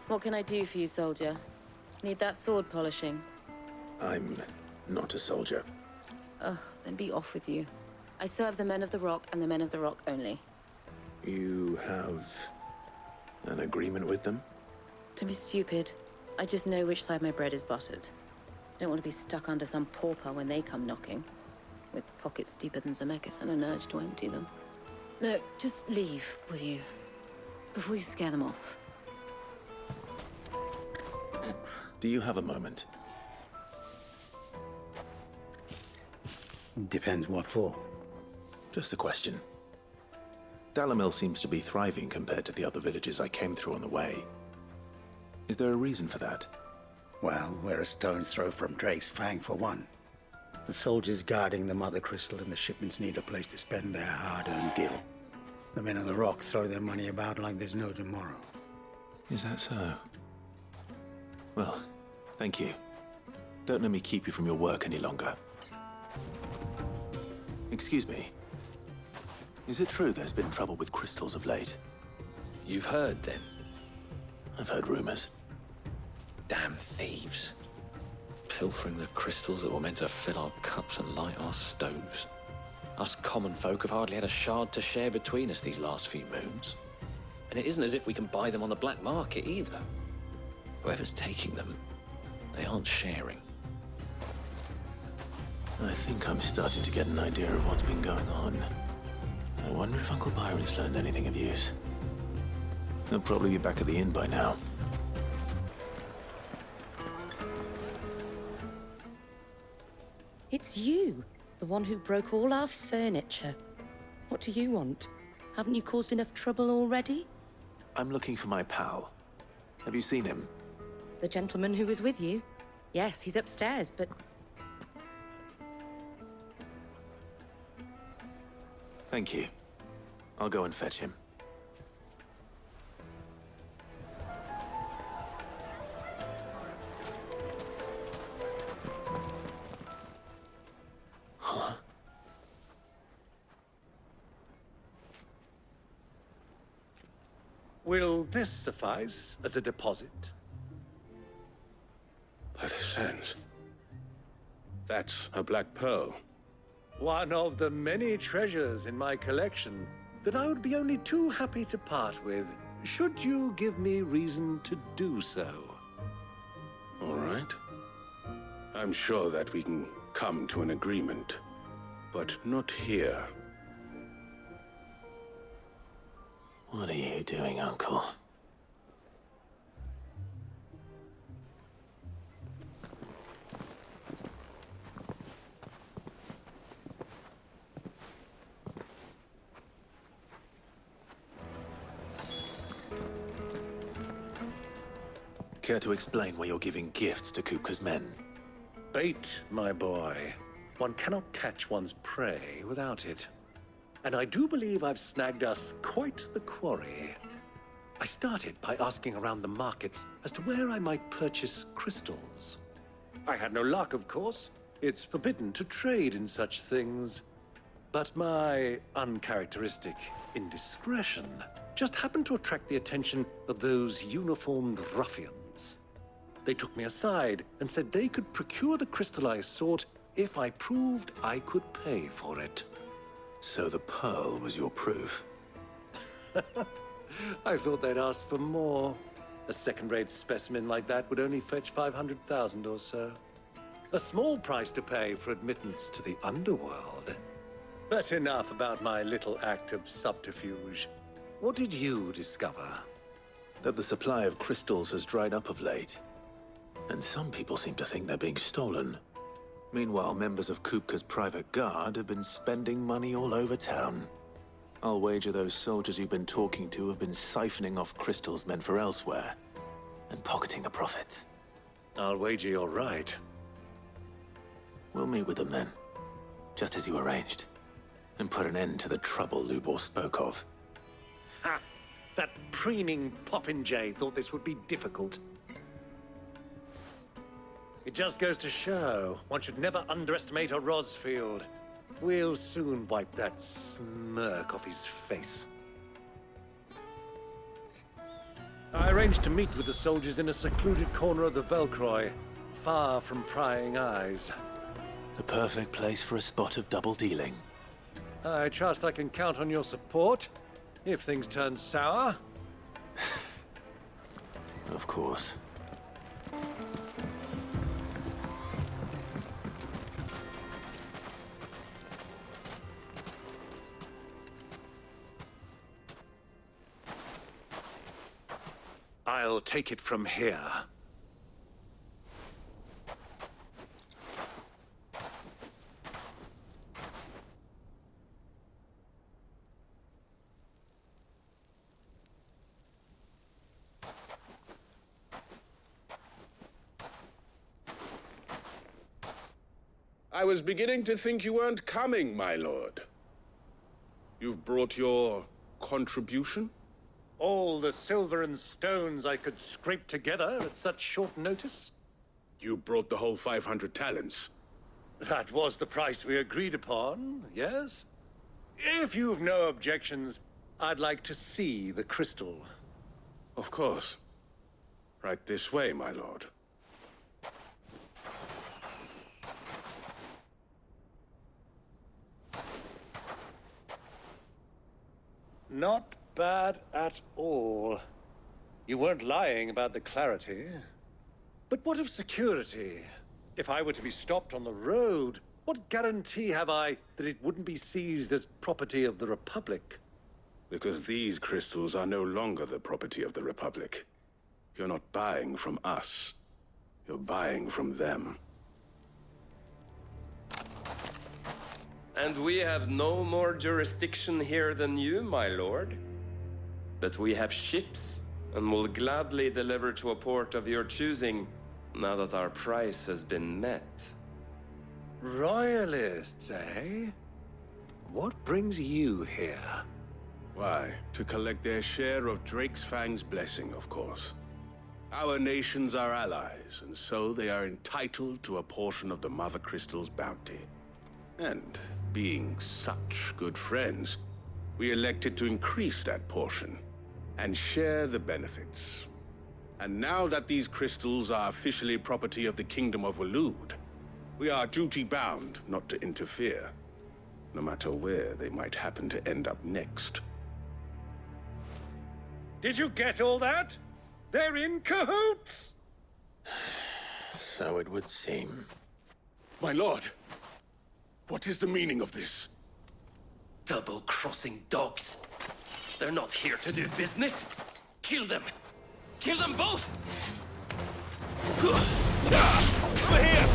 What can I do for you, soldier? Need that sword polishing? I'm not a soldier. Ugh, then be off with you. I serve the Men of the Rock and the Men of the Rock only. You have an agreement with them? Don't be stupid. I just know which side my bread is buttered. Don't want to be stuck under some pauper when they come knocking. With pockets deeper than Zemeckis and an urge to empty them. No, just leave, will you? Before you scare them off. Do you have a moment? Depends what for. Just a question. Dalamil seems to be thriving compared to the other villages I came through on the way. Is there a reason for that? Well, we're a stone's throw from Drake's Fang for one. The soldiers guarding the Mother Crystal and the shipments need a place to spend their hard-earned gil. The Men of the Rock throw their money about like there's no tomorrow. Is that so? Well, thank you. Don't let me keep you from your work any longer. Excuse me. Is it true there's been trouble with crystals of late? You've heard, then? I've heard rumors. Damn thieves. Pilfering the crystals that were meant to fill our cups and light our stoves. Us common folk have hardly had a shard to share between us these last few moons. And it isn't as if we can buy them on the black market either. Whoever's taking them, they aren't sharing. I think I'm starting to get an idea of what's been going on. I wonder if Uncle Byron's learned anything of use. He'll probably be back at the inn by now. It's you, the one who broke all our furniture. What do you want? Haven't you caused enough trouble already? I'm looking for my pal. Have you seen him? The gentleman who was with you? Yes, he's upstairs, but... Thank you. I'll go and fetch him. Huh? Will this suffice as a deposit? By the sands. That's a black pearl. One of the many treasures in my collection that I would be only too happy to part with, should you give me reason to do so. All right. I'm sure that we can come to an agreement, but not here. What are you doing, Uncle? Care to explain why you're giving gifts to Kupka's men? Bait, my boy. One cannot catch one's prey without it. And I do believe I've snagged us quite the quarry. I started by asking around the markets as to where I might purchase crystals. I had no luck, of course. It's forbidden to trade in such things. But my uncharacteristic indiscretion just happened to attract the attention of those uniformed ruffians. They took me aside and said they could procure the crystal I sought if I proved I could pay for it. So the pearl was your proof? I thought they'd ask for more. A second-rate specimen like that would only fetch 500,000 or so. A small price to pay for admittance to the underworld. But enough about my little act of subterfuge. What did you discover? That the supply of crystals has dried up of late. And some people seem to think they're being stolen. Meanwhile, members of Kupka's private guard have been spending money all over town. I'll wager those soldiers you've been talking to have been siphoning off crystals meant for elsewhere, and pocketing the profits. I'll wager you're right. We'll meet with them then, just as you arranged, and put an end to the trouble Lubor spoke of. Ha! That preening popinjay thought this would be difficult. It just goes to show, one should never underestimate a Rosfield. We'll soon wipe that smirk off his face. I I arranged to meet with the soldiers in a secluded corner of the Velcroy, far from prying eyes. The perfect place for a spot of double dealing. I trust I can count on your support if things turn sour. Of course. I'll take it from here. I was beginning to think you weren't coming, my lord. You've brought your contribution? All the silver and stones I could scrape together at such short notice? You brought the whole 500 talents. That was the price we agreed upon, yes? If you've no objections, I'd like to see the crystal. Of course. Right this way, my lord. Not bad at all. You weren't lying about the clarity. But what of security? If I were to be stopped on the road, what guarantee have I that it wouldn't be seized as property of the Republic? Because these crystals are no longer the property of the Republic. You're not buying from us. You're buying from them. And we have no more jurisdiction here than you, my lord. But we have ships, and will gladly deliver to a port of your choosing, now that our price has been met. Royalists, eh? What brings you here? Why, to collect their share of Drake's Fang's blessing, of course. Our nations are allies, and so they are entitled to a portion of the Mother Crystal's bounty. And being such good friends, we elected to increase that portion and share the benefits. And now that these crystals are officially property of the Kingdom of Waloed, we are duty-bound not to interfere, no matter where they might happen to end up next. Did you get all that? They're in cahoots! So it would seem. My lord, what is the meaning of this? Double-crossing dogs. They're not here to do business. Kill them. Kill them both! Over here!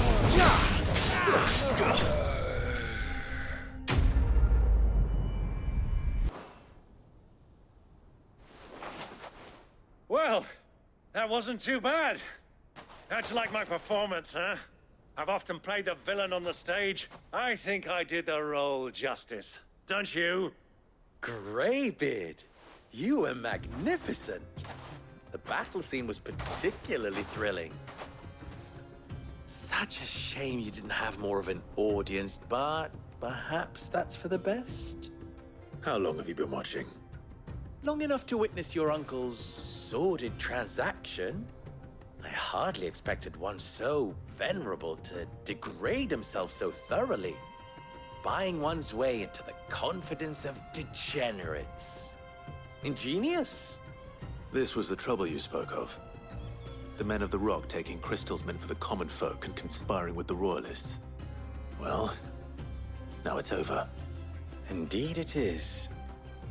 Well, that wasn't too bad. How'd you like my performance, huh? I've often played the villain on the stage. I think I did the role justice. Don't you? Greybeard, you were magnificent. The battle scene was particularly thrilling. Such a shame you didn't have more of an audience, but perhaps that's for the best. How long have you been watching? Long enough to witness your uncle's sordid transaction. I hardly expected one so venerable to degrade himself so thoroughly. Buying one's way into the confidence of degenerates. Ingenious. This was the trouble you spoke of. The men of the Rock taking crystals meant for the common folk and conspiring with the Royalists. Well, now it's over. Indeed it is.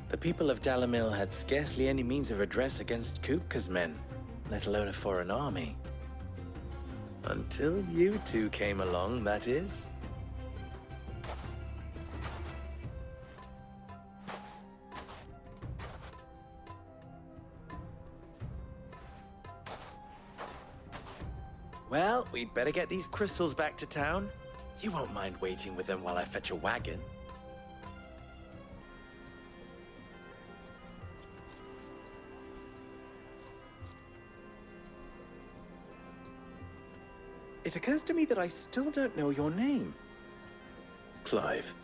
The people of Dalamil had scarcely any means of redress against Kupka's men, let alone a foreign army. Until you two came along, that is. Well, we'd better get these crystals back to town. You won't mind waiting with them while I fetch a wagon. It occurs to me that I still don't know your name. Clive.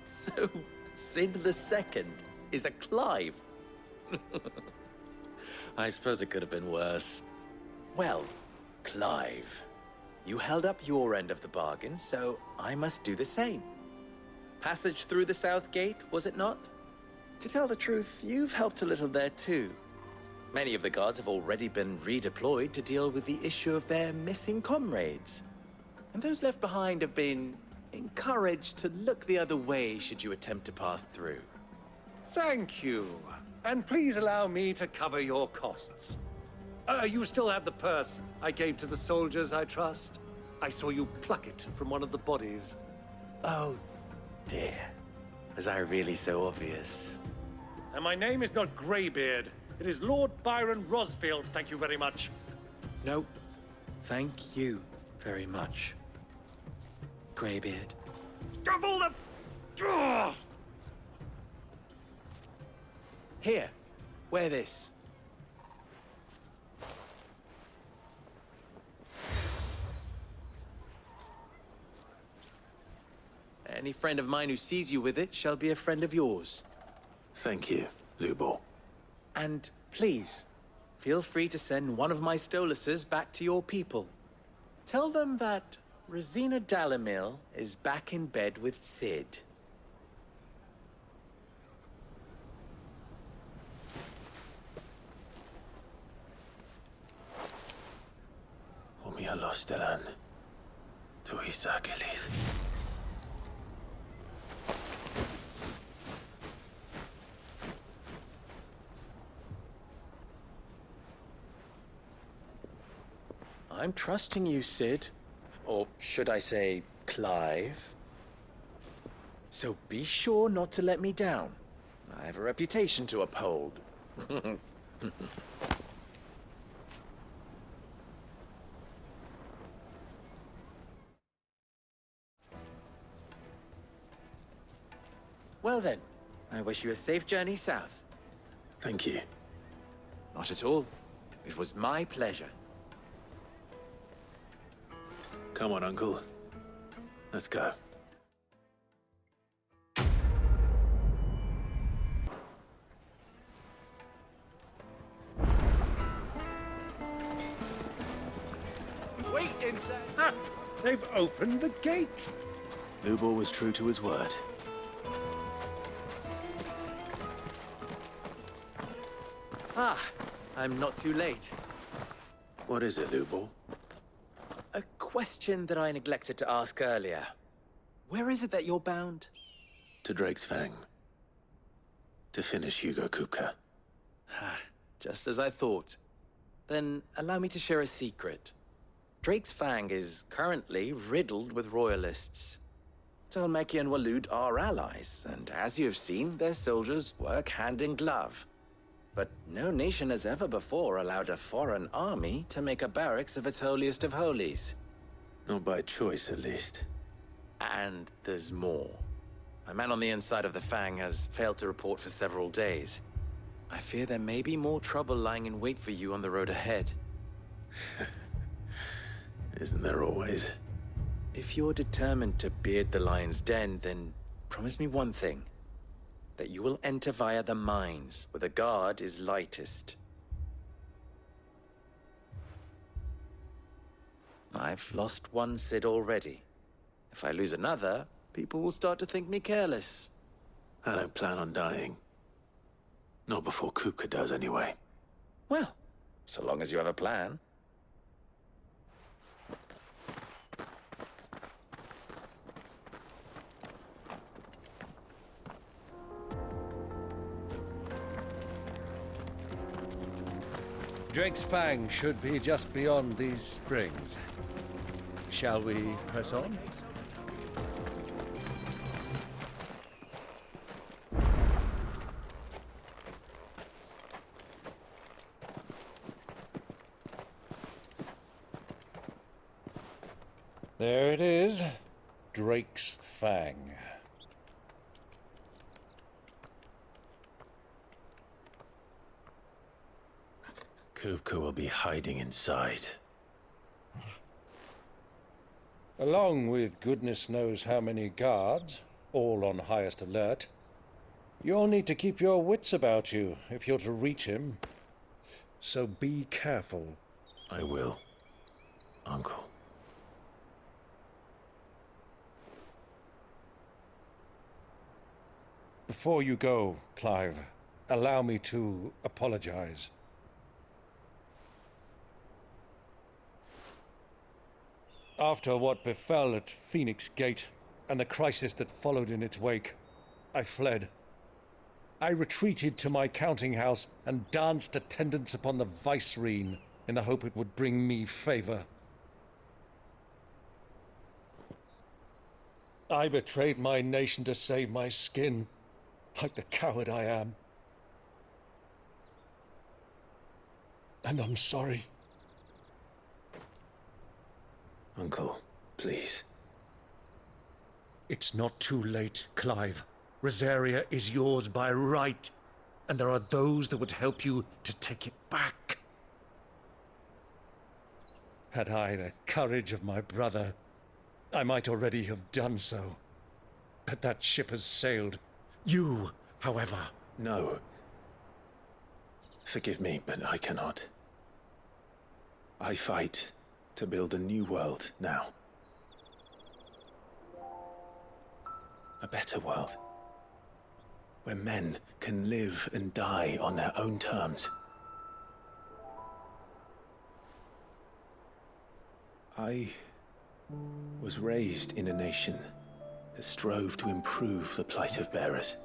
So, Sid the Second is a Clive? I suppose it could have been worse. Well, Clive, you held up your end of the bargain, so I must do the same. Passage through the South Gate, was it not? To tell the truth, you've helped a little there too. Many of the guards have already been redeployed to deal with the issue of their missing comrades. And those left behind have been encouraged to look the other way should you attempt to pass through. Thank you. And please allow me to cover your costs. You still have the purse I gave to the soldiers, I trust? I saw you pluck it from one of the bodies. Oh, dear. Was I really so obvious? And my name is not Greybeard. It is Lord Byron Rosfield, thank you very much. No, thank you very much, Greybeard. Double the... Ugh! Here, wear this. Any friend of mine who sees you with it shall be a friend of yours. Thank you, Lubor. And please, feel free to send one of my Stoluses back to your people. Tell them that Rosina Dalamil is back in bed with Cid. Umia Lostelan. Tuisa Kelis. I'm trusting you, Cid. Or should I say, Clive? So be sure not to let me down. I have a reputation to uphold. Well then, I wish you a safe journey south. Thank you. Not at all. It was my pleasure. Come on, Uncle. Let's go. Wait inside. Ah, they've opened the gate. Lubor was true to his word. Ah, I'm not too late. What is it, Lubor? A question that I neglected to ask earlier. Where is it that you're bound? To Drake's Fang. To finish Hugo Kupka. Just as I thought. Then allow me to share a secret. Drake's Fang is currently riddled with royalists. Talmeki and Waloed are allies, and as you have seen, their soldiers work hand in glove. But no nation has ever before allowed a foreign army to make a barracks of its holiest of holies. Not by choice, at least. And there's more. My man on the inside of the Fang has failed to report for several days. I fear there may be more trouble lying in wait for you on the road ahead. Isn't there always? If you're determined to beard the lion's den, then promise me one thing. That you will enter via the mines, where the guard is lightest. I've lost one Cid already. If I lose another, people will start to think me careless. I don't plan on dying. Not before Kupka does, anyway. Well, so long as you have a plan. Drake's Fang should be just beyond these springs. Shall we press on? There it is. Drake's Fang. Kupka will be hiding inside. Along with goodness knows how many guards, all on highest alert. You'll need to keep your wits about you if you're to reach him. So be careful. I will, Uncle. Before you go, Clive, allow me to apologize. After what befell at Phoenix Gate and the crisis that followed in its wake, I fled. I retreated to my counting house and danced attendance upon the vicereine in the hope it would bring me favor. I betrayed my nation to save my skin, like the coward I am. And I'm sorry. Uncle, please. It's not too late, Clive. Rosaria is yours by right, and there are those that would help you to take it back. Had I the courage of my brother, I might already have done so. But that ship has sailed. You, however... No. Forgive me, but I cannot. I fight to build a new world now. A better world. Where men can live and die on their own terms. I was raised in a nation that strove to improve the plight of bearers.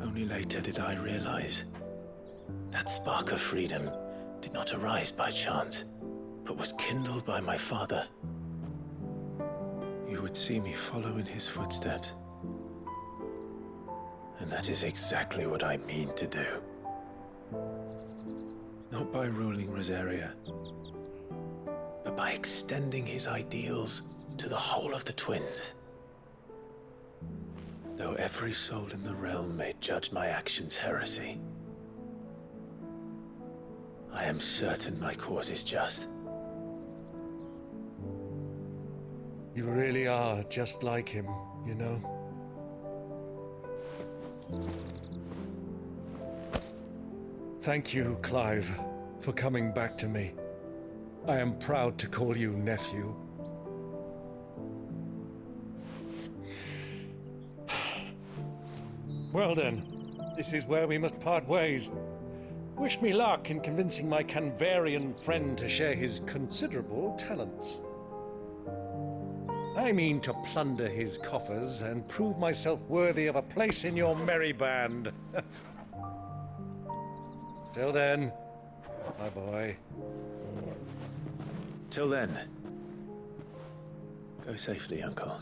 Only later did I realize that spark of freedom did not arise by chance, but was kindled by my father. You would see me follow in his footsteps. And that is exactly what I mean to do. Not by ruling Rosaria, but by extending his ideals to the whole of the twins. Though every soul in the realm may judge my actions heresy, I am certain my cause is just. You really are just like him, you know? Thank you, Clive, for coming back to me. I am proud to call you nephew. Well then, this is where we must part ways. Wish me luck in convincing my Canvarian friend to share his considerable talents. I mean to plunder his coffers and prove myself worthy of a place in your merry band. Till then, my boy. Till then, go safely, Uncle.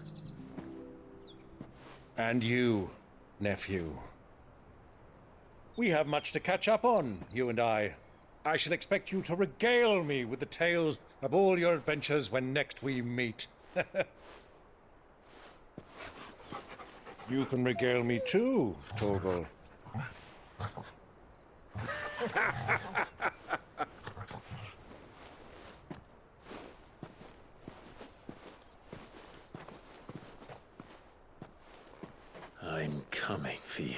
And you, nephew. We have much to catch up on, you and I. I shall expect you to regale me with the tales of all your adventures when next we meet. You can regale me too, Torgal. I'm coming for you,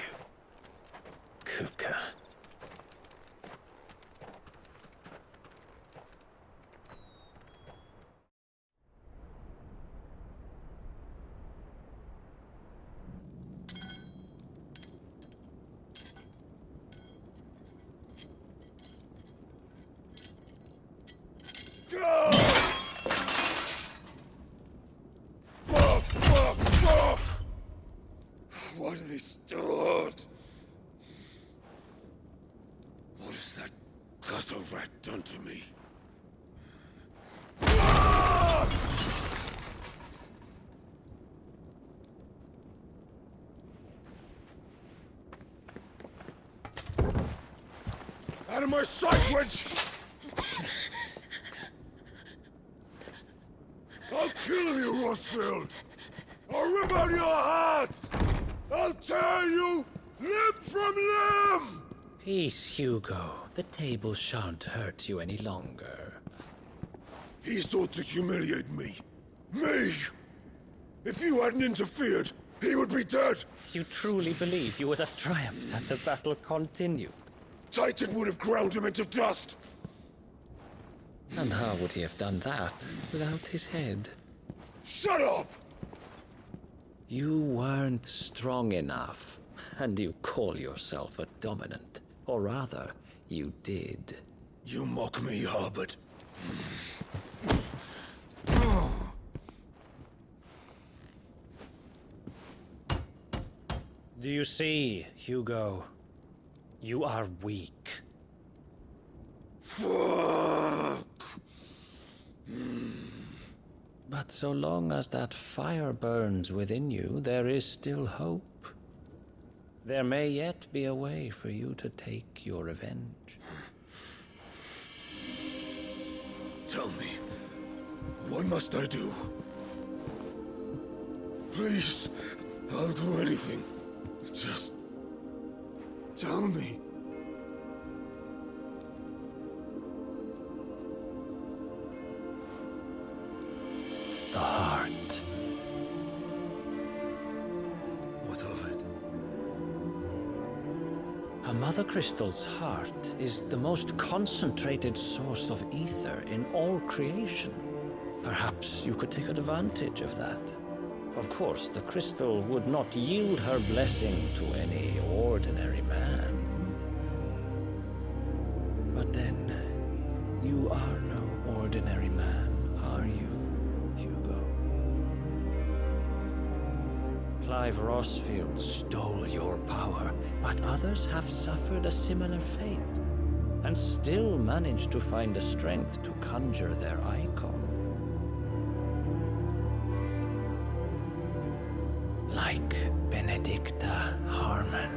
Kupka. What have they stored? What has that gutter rat done to me? Out of my sight, witch! I'll kill you, Rosfield! I'll rip out your heart! I'll tear you limb from limb! Peace, Hugo. The table shan't hurt you any longer. He sought to humiliate me. Me! If you hadn't interfered, he would be dead! You truly believe you would have triumphed had the battle continued? Titan would have ground him into dust! And how would he have done that without his head? Shut up! You weren't strong enough, and you call yourself a dominant. Or rather, you did. You mock me, Harbert. Do you see, Hugo? You are weak. Fuck! But so long as that fire burns within you, there is still hope. There may yet be a way for you to take your revenge. Tell me, what must I do? Please, I'll do anything. Just tell me. The heart. What of it? A Mother Crystal's heart is the most concentrated source of ether in all creation. Perhaps you could take advantage of that. Of course, the crystal would not yield her blessing to any ordinary man. But then, you are no ordinary man, are you, Hugo? Clive Rossfield stole your power, but others have suffered a similar fate, and still managed to find the strength to conjure their icon. Like Benedicta Harmon.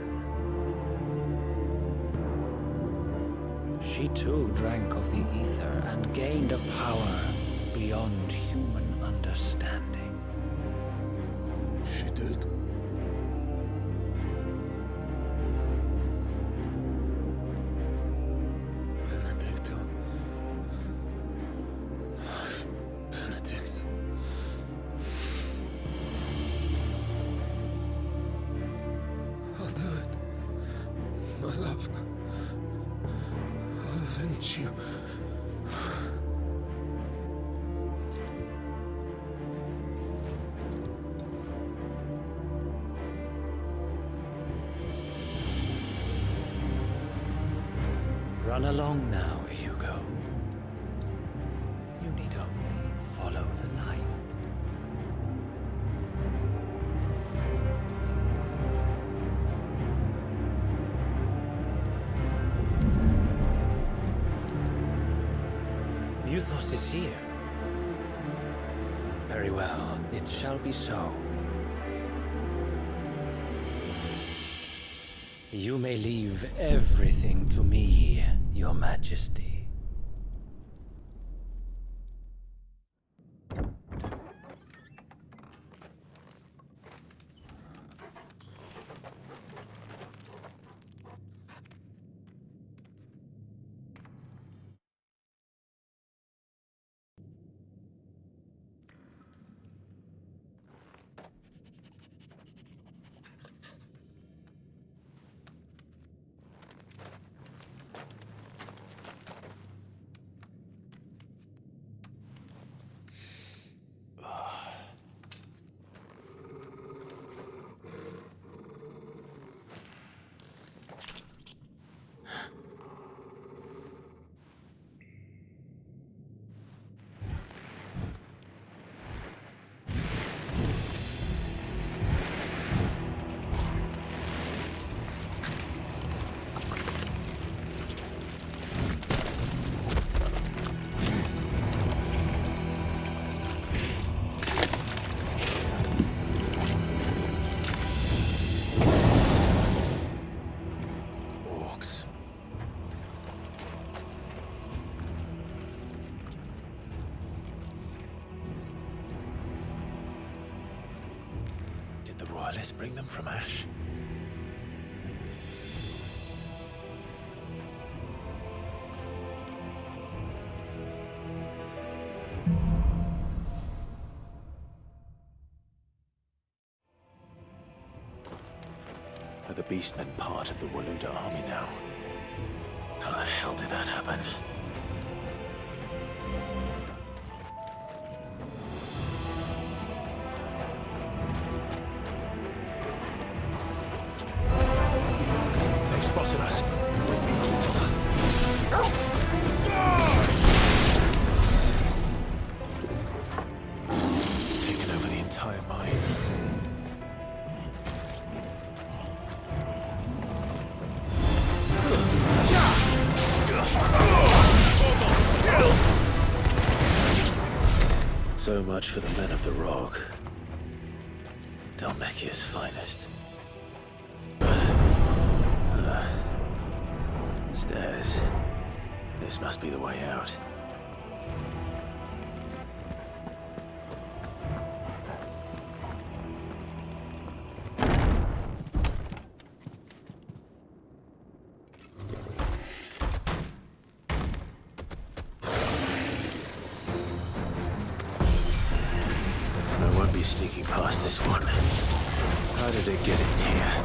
She too drank of the ether and gained a power beyond human understanding. She did? Benedicta. Benedict. I'll do it. My love. I'll avenge you. Run along now, Hugo. You need only follow the light. Muthos is here. Very well, it shall be so. You may leave everything to me, Your Majesty. Royalists bring them from Ash? Are the Beastmen part of the Waluda army now? How the hell did that happen? They've spotted us. With me, Tifa. Taken over the entire mine. So much for the men of the Rock. Dhalmekia's finest. Stairs. This must be the way out. I won't be sneaking past this one. How did it get in here?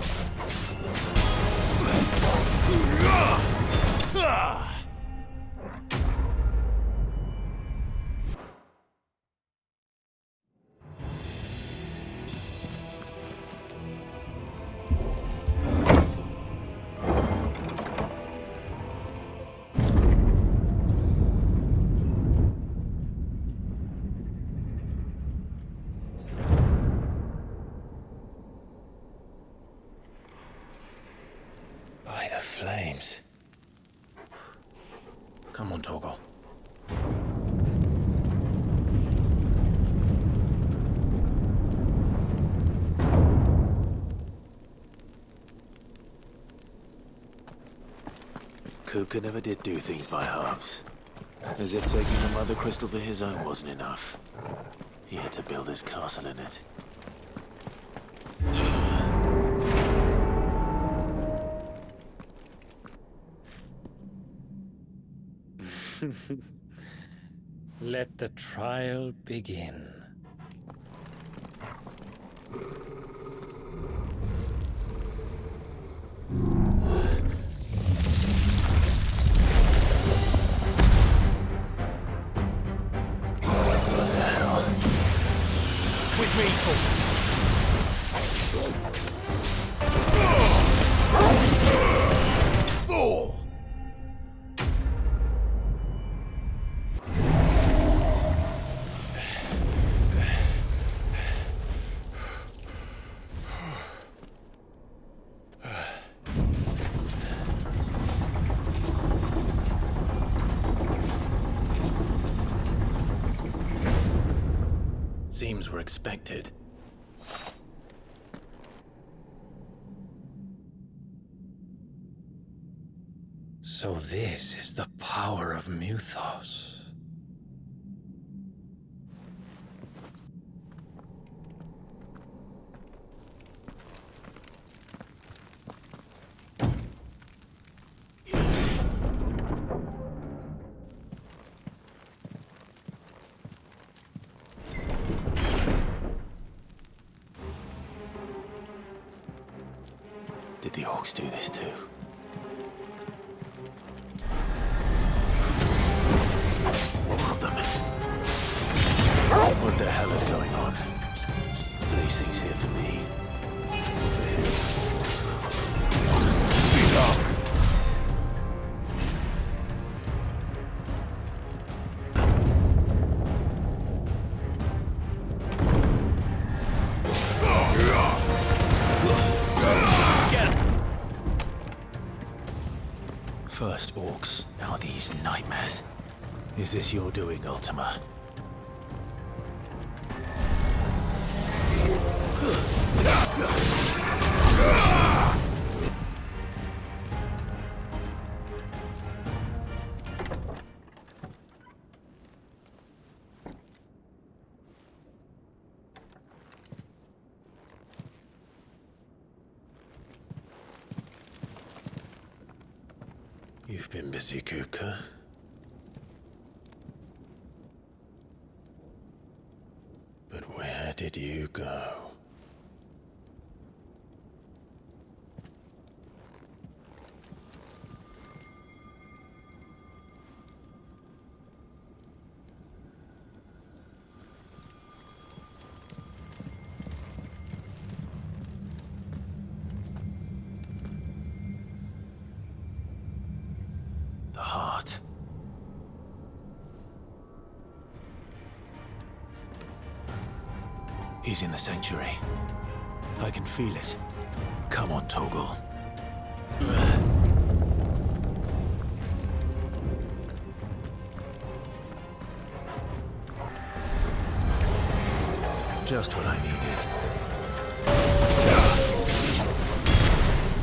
By the flames. Come on, Torgal. Kupka never did do things by halves. As if taking the Mother Crystal for his own wasn't enough. He had to build his castle in it. Let the trial begin. What the hell? With me, Thor! Seems we're expected. So this is the power of Muthos. Did the orcs do this too? More of them. What the hell is going on? Are these things here for me? Or for him? Enough! First orcs, now these nightmares. Is this your doing, Ultima? You've been busy, Kupka. But where did you go? He's in the sanctuary. I can feel it. Come on, Torgal. Just what I needed.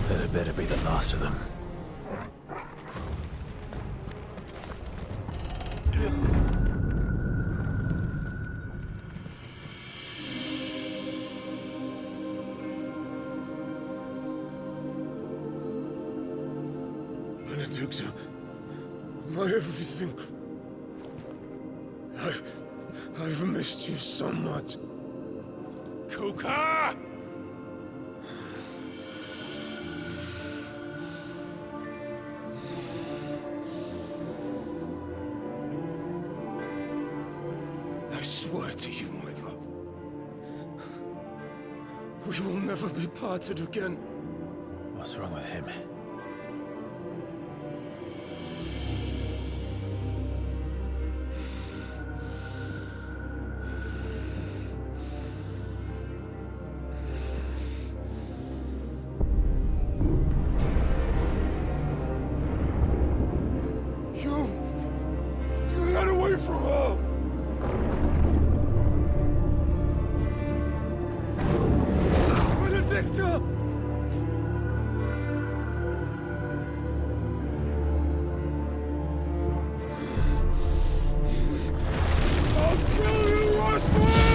That had better be the last of them. Benedicta, my everything. I've missed you so much. Kuka! I swear to you, my love, we will never be parted again. What's wrong with him? Get away from her! Benedicta! I'll kill you, Roswell!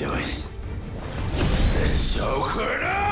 do it. And so could I!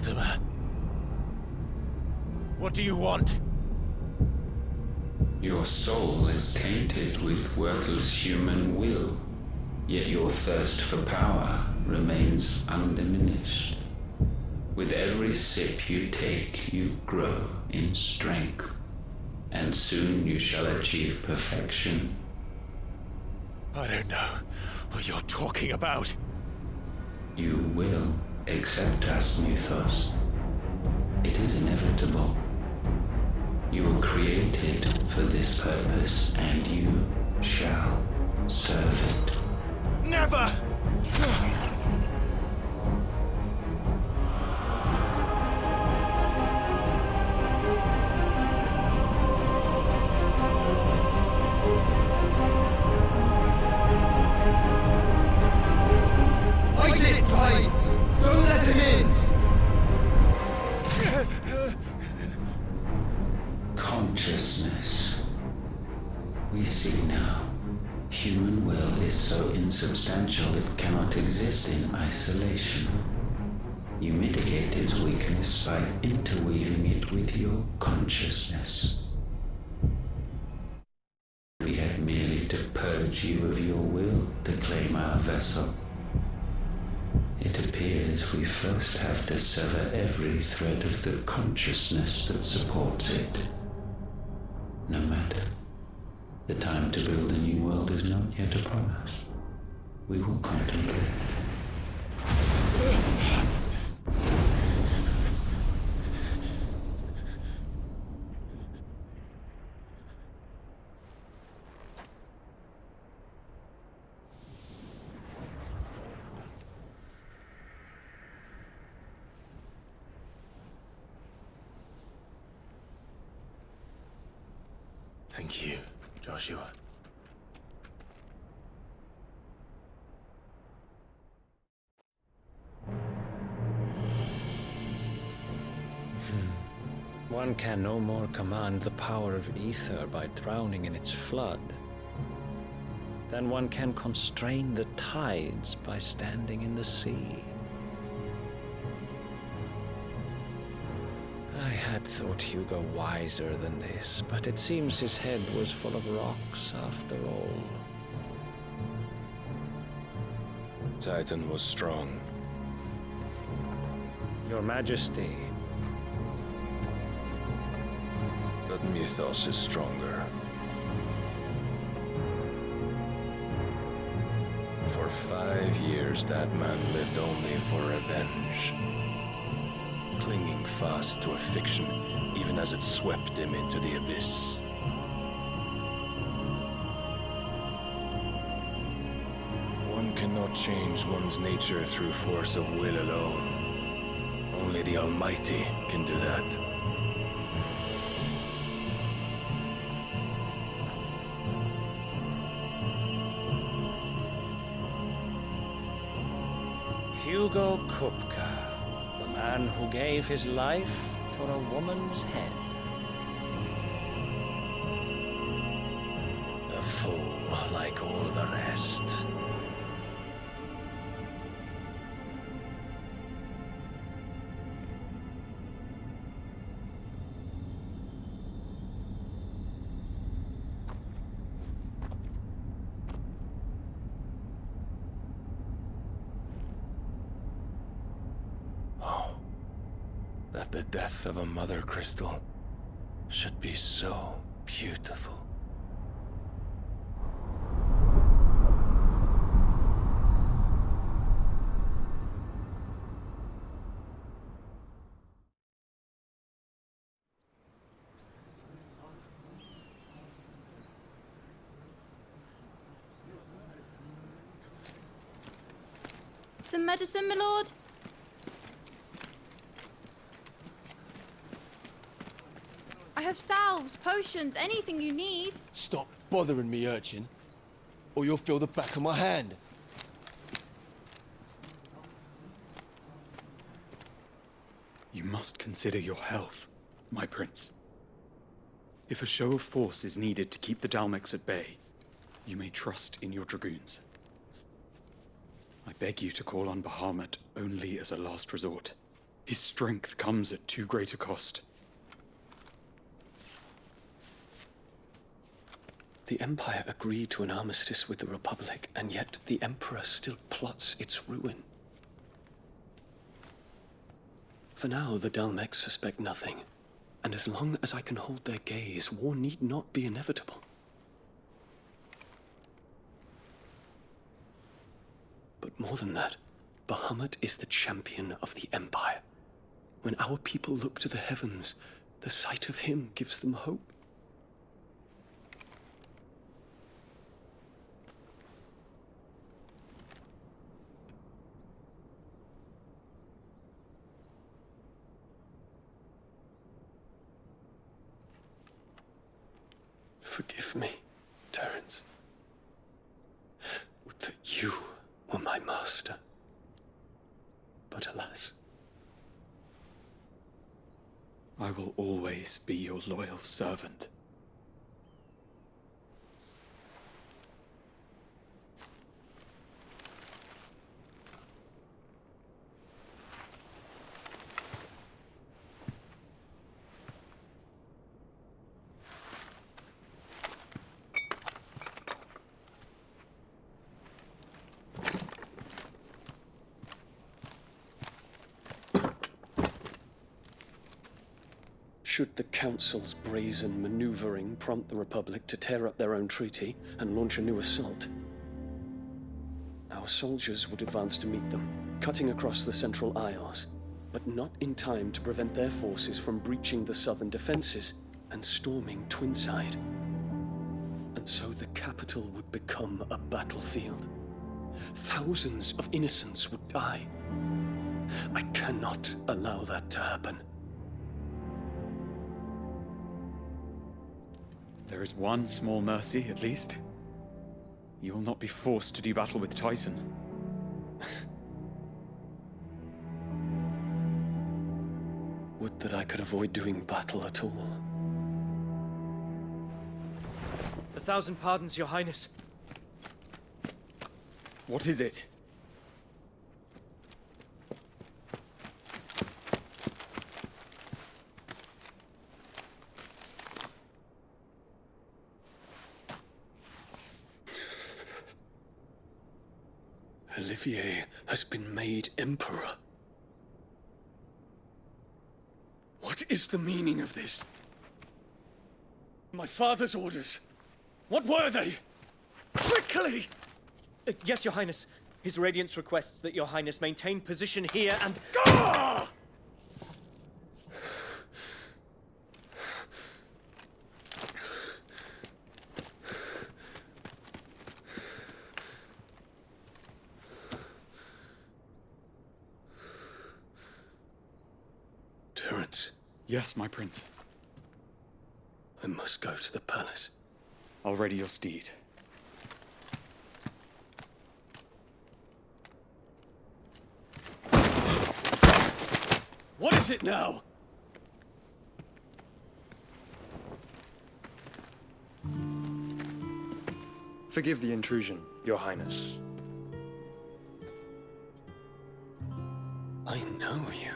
Mortimer. What do you want? Your soul is tainted with worthless human will, yet your thirst for power remains undiminished. With every sip you take, you grow in strength, and soon you shall achieve perfection. I don't know what you're talking about. You will accept us, Mythos. It is inevitable. You were created for this purpose, and you shall serve it. Never! Fight it, Clive! Don't let him in! Consciousness. We see now. Human will is so insubstantial it cannot exist in isolation. You mitigate its weakness by interweaving it with your consciousness. We had merely to purge you of your will to claim our vessel. It appears we first have to sever every thread of the consciousness that supports it. No matter. The time to build a new world is not yet upon us. We will contemplate. Thank you, Joshua. One can no more command the power of ether by drowning in its flood than one can constrain the tides by standing in the sea. I had thought Hugo wiser than this, but it seems his head was full of rocks after all. Titan was strong. Your Majesty. But Mythos is stronger. For 5 years, that man lived only for revenge. Clinging fast to a fiction, even as it swept him into the abyss. One cannot change one's nature through force of will alone. Only the Almighty can do that. Hugo Kupka, the man who gave his life for a woman's head. A fool like all the rest. That the death of a mother crystal should be so beautiful. Some medicine, my lord? I have salves, potions, anything you need. Stop bothering me, urchin, or you'll feel the back of my hand. You must consider your health, my prince. If a show of force is needed to keep the Dalmex at bay, you may trust in your dragoons. I beg you to call on Bahamut only as a last resort. His strength comes at too great a cost. The Empire agreed to an armistice with the Republic, and yet the Emperor still plots its ruin. For now, the Dalmex suspect nothing, and as long as I can hold their gaze, war need not be inevitable. But more than that, Bahamut is the champion of the Empire. When our people look to the heavens, the sight of him gives them hope. Forgive me, Terence. Would that you were my master. But alas. I will always be your loyal servant. Should the Council's brazen maneuvering prompt the Republic to tear up their own treaty and launch a new assault, our soldiers would advance to meet them, cutting across the Central Isles, but not in time to prevent their forces from breaching the southern defenses and storming Twinside. And so the capital would become a battlefield. Thousands of innocents would die. I cannot allow that to happen. There is one small mercy, at least. You will not be forced to do battle with Titan. Would that I could avoid doing battle at all. 1,000 pardons, Your Highness. What is it? Olivier has been made Emperor. What is the meaning of this? My father's orders. What were they? Quickly! Yes, Your Highness. His Radiance requests that Your Highness maintain position here and... Ah! Terence. Yes, my prince. I must go to the palace. I'll ready your steed. What is it now? Forgive the intrusion, Your Highness. I know you.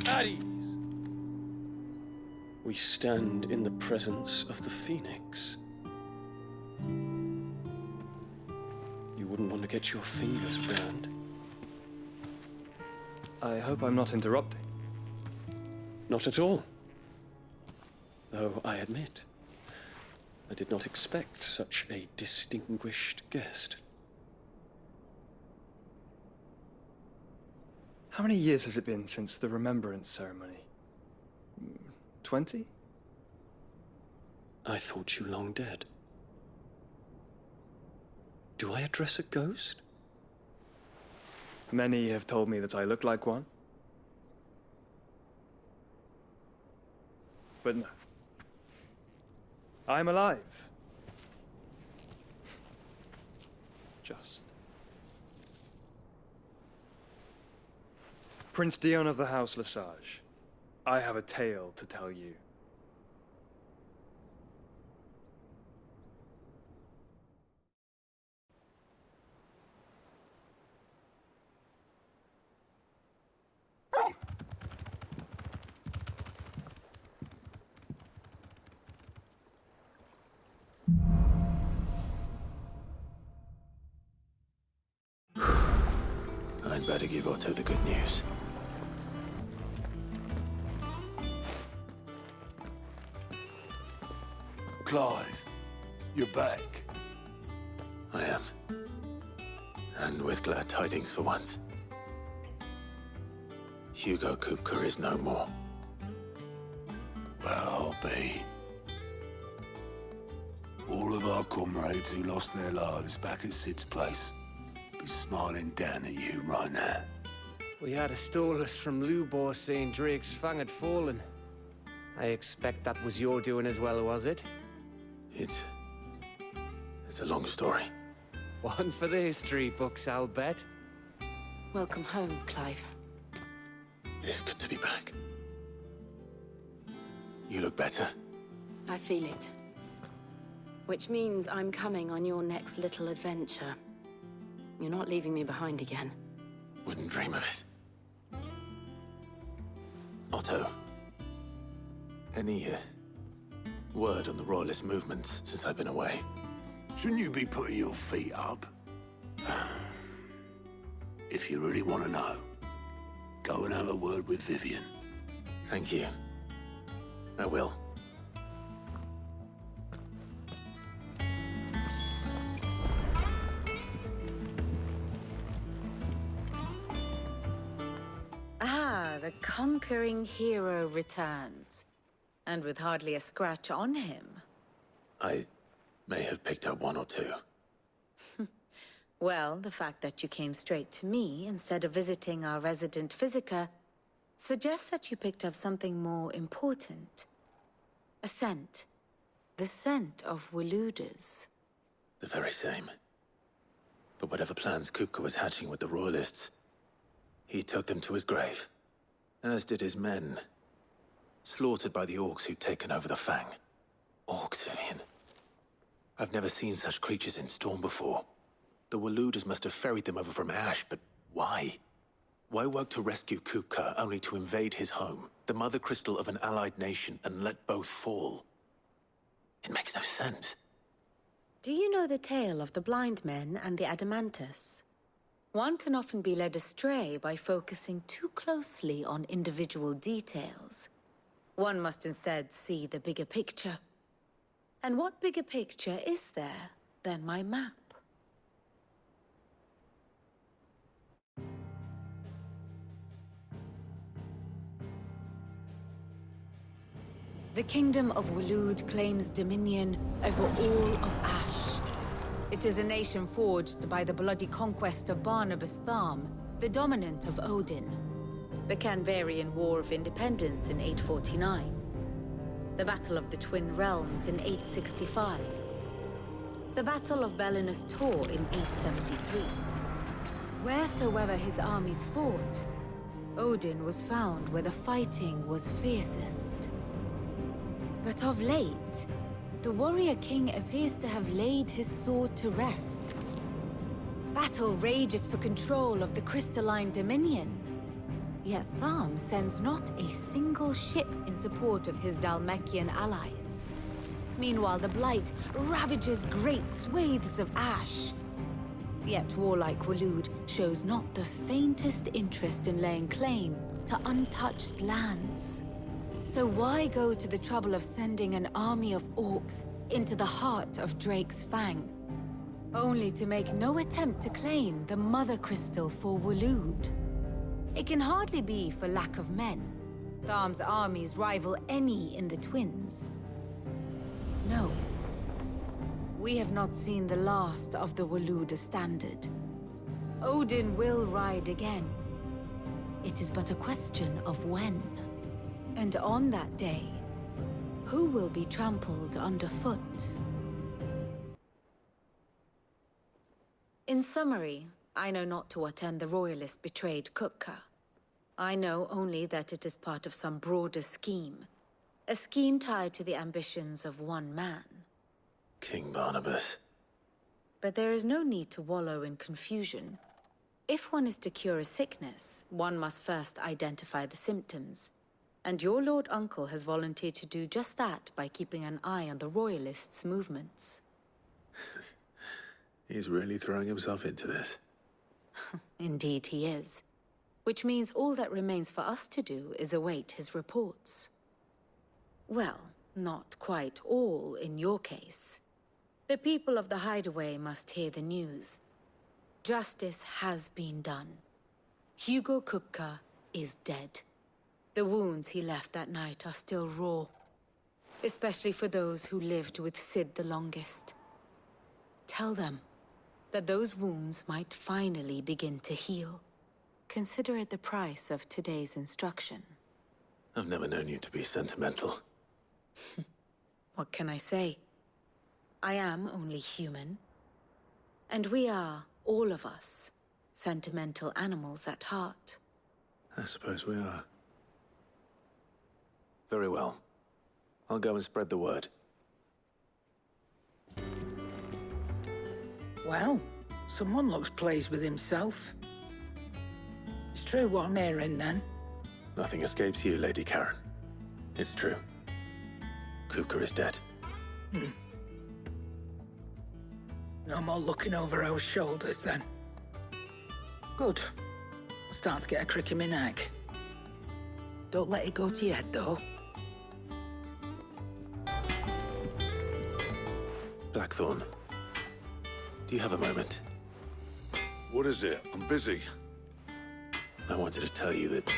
At ease. We stand in the presence of the Phoenix. You wouldn't want to get your fingers burned. I hope I'm not interrupting. Not at all. Though I admit, I did not expect such a distinguished guest. How many years has it been since the Remembrance ceremony? 20? I thought you long dead. Do I address a ghost? Many have told me that I look like one. But no. I'm alive. Just. Prince Dion of the House Lesage, I have a tale to tell you. better give Otto the good news. Clive, you're back. I am. And with glad tidings for once. Hugo Kupka is no more. Well, I'll be. All of our comrades who lost their lives back at Sid's place be smiling down at you right now. We had a stolus from Lubor saying Drake's Fang had fallen. I expect that was your doing as well, was it? It's a long story. One for the history books, I'll bet. Welcome home, Clive. It's good to be back. You look better. I feel it. Which means I'm coming on your next little adventure. You're not leaving me behind again. Wouldn't dream of it. Otto, any word on the Royalist movements since I've been away? Shouldn't you be putting your feet up? If you really want to know, go and have a word with Vivian. Thank you. I will. Ah, the conquering hero returns. And with hardly a scratch on him. I may have picked up one or two. Well, the fact that you came straight to me instead of visiting our resident Physica suggests that you picked up something more important. A scent. The scent of Waludas. The very same. But whatever plans Kupka was hatching with the Royalists, he took them to his grave. As did his men. Slaughtered by the Orcs who'd taken over the Fang. Orcs, Vivian. I've never seen such creatures in Storm before. The Waludas must have ferried them over from Ash, but why? Why work to rescue Kupka only to invade his home, the mother crystal of an allied nation, and let both fall? It makes no sense. Do you know the tale of the blind men and the Adamantus? One can often be led astray by focusing too closely on individual details. One must instead see the bigger picture. And what bigger picture is there than my map? The Kingdom of Waloed claims dominion over all of Ash. It is a nation forged by the bloody conquest of Barnabas Tharm, the dominant of Odin. The Canvarian War of Independence in 849. The Battle of the Twin Realms in 865. The Battle of Belinus Tor in 873. Wheresoever his armies fought, Odin was found where the fighting was fiercest. But of late, the warrior king appears to have laid his sword to rest. Battle rages for control of the crystalline dominion. Yet Tharm sends not a single ship in support of his Dhalmekian allies. Meanwhile, the Blight ravages great swathes of Ash. Yet warlike Waloed shows not the faintest interest in laying claim to untouched lands. So why go to the trouble of sending an army of orcs into the heart of Drake's Fang, only to make no attempt to claim the Mother Crystal for Waloed? It can hardly be for lack of men. Tharm's armies rival any in the Twins. No. We have not seen the last of the Waluda standard. Odin will ride again. It is but a question of when. And on that day, who will be trampled underfoot? In summary, I know not to what end the Royalists betrayed Kupka. I know only that it is part of some broader scheme. A scheme tied to the ambitions of one man. King Barnabas. But there is no need to wallow in confusion. If one is to cure a sickness, one must first identify the symptoms. And your Lord Uncle has volunteered to do just that by keeping an eye on the Royalists' movements. He's really throwing himself into this. Indeed he is. Which means all that remains for us to do is await his reports. Well, not quite all in your case. The people of the Hideaway must hear the news. Justice has been done. Hugo Kupka is dead. The wounds he left that night are still raw, especially for those who lived with Sid the longest. Tell them that those wounds might finally begin to heal. Consider it the price of today's instruction. I've never known you to be sentimental. What can I say? I am only human. And we are, all of us, sentimental animals at heart. I suppose we are. Very well. I'll go and spread the word. Well, someone looks pleased with himself. It's true what I'm hearing, then. Nothing escapes you, Lady Karen. It's true. Kupka is dead. No more looking over our shoulders, then. Good. I'm starting to get a crick in my neck. Don't let it go to your head, though. Blackthorn, do you have a moment? What is it? I'm busy. I wanted to tell you that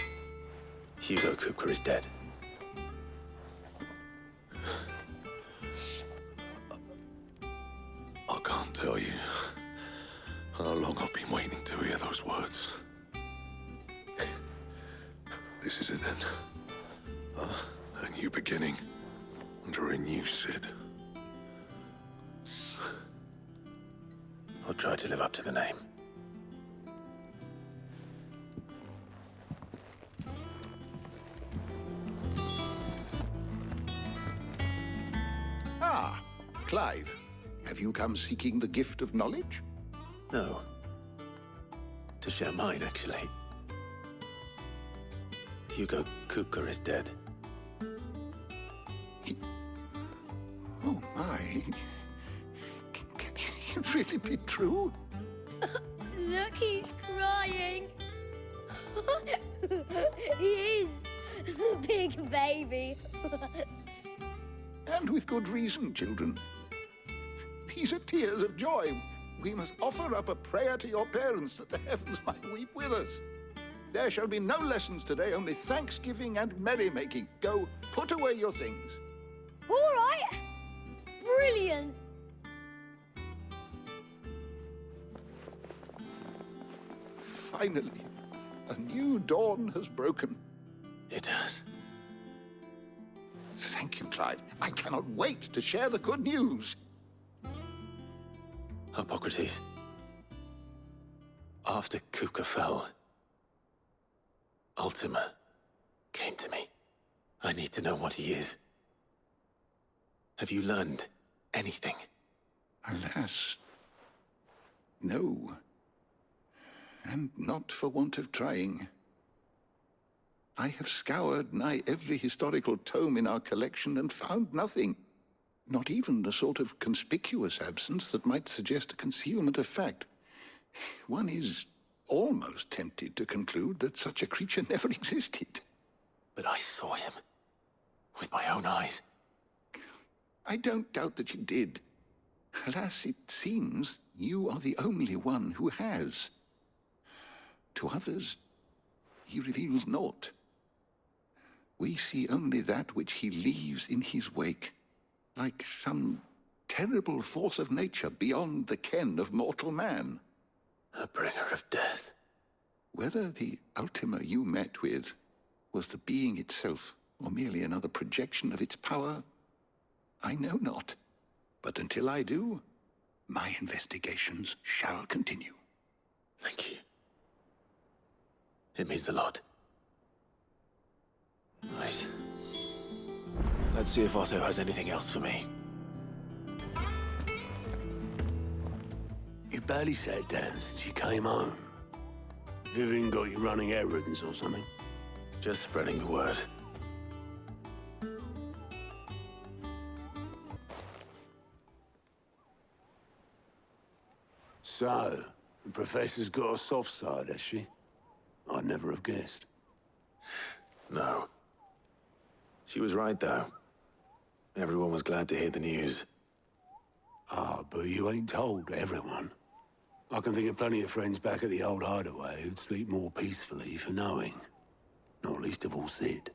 Hugo Kupka is dead. I can't tell you how long I've been waiting to hear those words. This is it then. A new beginning under a new Sid. I'll try to live up to the name. Ah, Clive. Have you come seeking the gift of knowledge? No. To share mine, actually. Hugo Kupka is dead. Oh, my. Can it really be true? Look, he's crying. He is. The big baby. And with good reason, children. These are tears of joy. We must offer up a prayer to your parents that the heavens might weep with us. There shall be no lessons today, only thanksgiving and merrymaking. Go, put away your things. All right. Brilliant. Finally, a new dawn has broken. It has. Thank you, Clive. I cannot wait to share the good news. Hippocrates. After Kupka fell, Ultima came to me. I need to know what he is. Have you learned anything? Alas, no. And not for want of trying. I have scoured nigh every historical tome in our collection and found nothing. Not even the sort of conspicuous absence that might suggest a concealment of fact. One is almost tempted to conclude that such a creature never existed. But I saw him. With my own eyes. I don't doubt that you did. Alas, it seems you are the only one who has. To others, he reveals naught. We see only that which he leaves in his wake, like some terrible force of nature beyond the ken of mortal man. A bringer of death. Whether the Ultima you met with was the being itself, or merely another projection of its power, I know not. But until I do, my investigations shall continue. Thank you. It means a lot. Right. Let's see if Otto has anything else for me. You barely sat down since you came home. Vivian got you running errands or something? Just spreading the word. So, the Professor's got a soft side, has she? I'd never have guessed. No. She was right, though. Everyone was glad to hear the news. Ah, but you ain't told everyone. I can think of plenty of friends back at the old hideaway who'd sleep more peacefully for knowing. Not least of all Sid.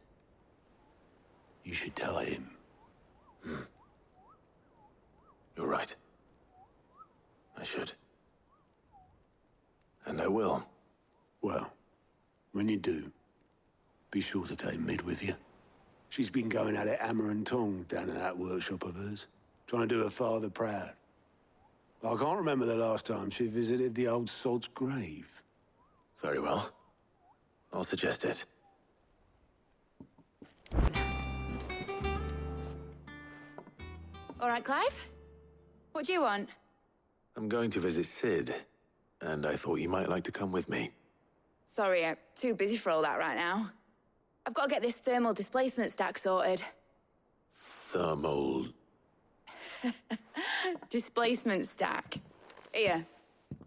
You should tell him. You're right. I should. And I will. Well, when you do, be sure to take Mid with you. She's been going at it hammer and tong down at that workshop of hers, trying to do her father proud. I can't remember the last time she visited the old sod's grave. Very well. I'll suggest it. All right, Clive? What do you want? I'm going to visit Sid, and I thought you might like to come with me. Sorry, I'm too busy for all that right now. I've got to get this thermal displacement stack sorted. Thermal... Displacement stack. Here.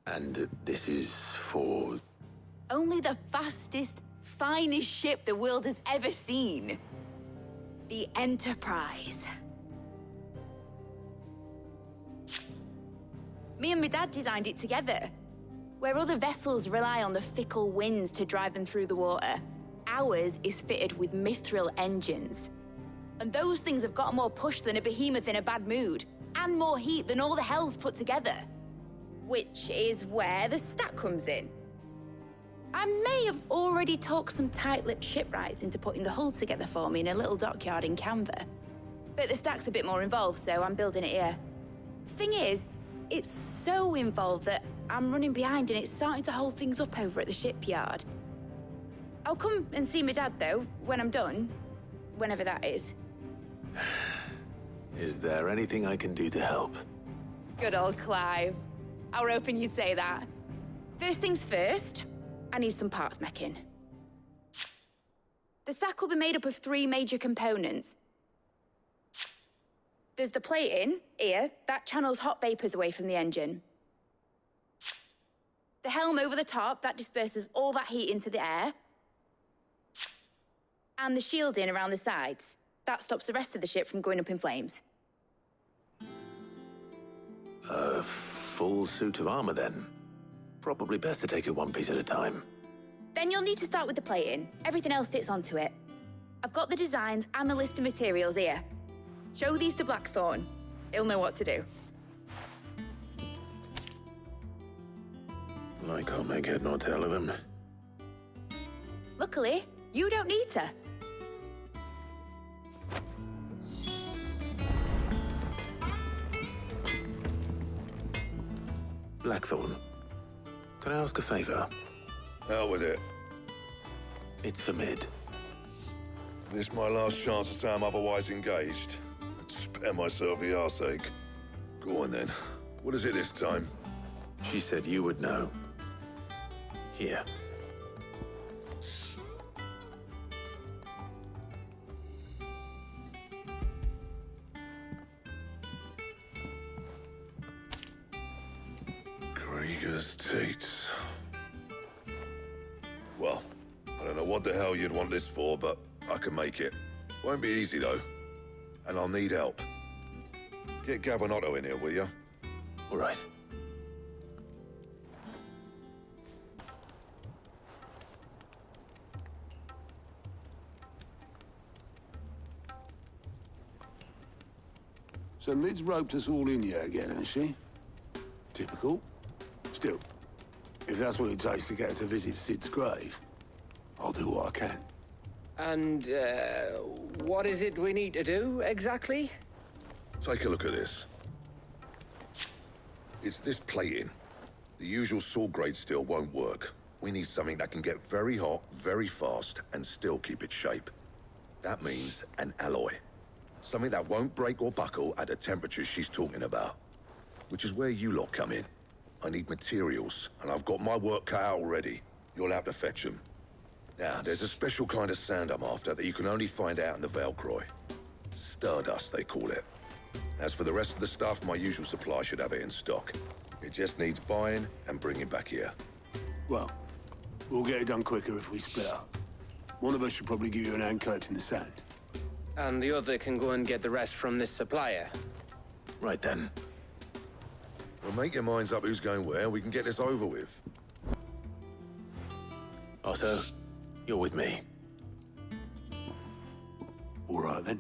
And this is for... Only the fastest, finest ship the world has ever seen. The Enterprise. Me and my dad designed it together. Where other vessels rely on the fickle winds to drive them through the water, ours is fitted with mithril engines. And those things have got more push than a behemoth in a bad mood, and more heat than all the hells put together. Which is where the stack comes in. I may have already talked some tight-lipped shipwrights into putting the hull together for me in a little dockyard in Canva. But the stack's a bit more involved, so I'm building it here. Thing is, it's so involved that I'm running behind and it's starting to hold things up over at the shipyard. I'll come and see my dad, though, when I'm done. Whenever that is. Is there anything I can do to help? Good old Clive. I were hoping you'd say that. First things first, I need some parts meching. The stack will be made up of 3 major components. There's the plating, here, that channels hot vapors away from the engine. The helm over the top, that disperses all that heat into the air. And the shielding around the sides. That stops the rest of the ship from going up in flames. A full suit of armor, then. Probably best to take it one piece at a time. Then you'll need to start with the plating. Everything else fits onto it. I've got the designs and the list of materials here. Show these to Blackthorn. He'll know what to do. I can't make head nor tail of them. Luckily, you don't need to. Blackthorn, can I ask a favor? Out with it. It's for Mid. This my last chance to say I'm otherwise engaged. Spare myself the arseache. Go on then. What is it this time? She said you would know. Here. Krieger's Teats. Well, I don't know what the hell you'd want this for, but I can make it. Won't be easy, though. And I'll need help. Get Gavin-Otto in here, will you? All right. So Mid's roped us all in here again, has she? Typical. Still, if that's what it takes to get her to visit Sid's grave, I'll do what I can. And, what is it we need to do, exactly? Take a look at this. It's this plating. The usual sword-grade steel won't work. We need something that can get very hot, very fast, and still keep its shape. That means an alloy. Something that won't break or buckle at the temperatures she's talking about. Which is where you lot come in. I need materials, and I've got my work cut out already. You'll have to fetch them. Now, there's a special kind of sand I'm after that you can only find out in the Valcroy. Stardust, they call it. As for the rest of the stuff, my usual supply should have it in stock. It just needs buying and bringing back here. Well, We'll get it done quicker if we split up. One of us should probably give you an hand collecting the sand. And the other can go and get the rest from this supplier. Right then. Well, make your minds up who's going where, and we can get this over with. Otto, you're with me. All right, then.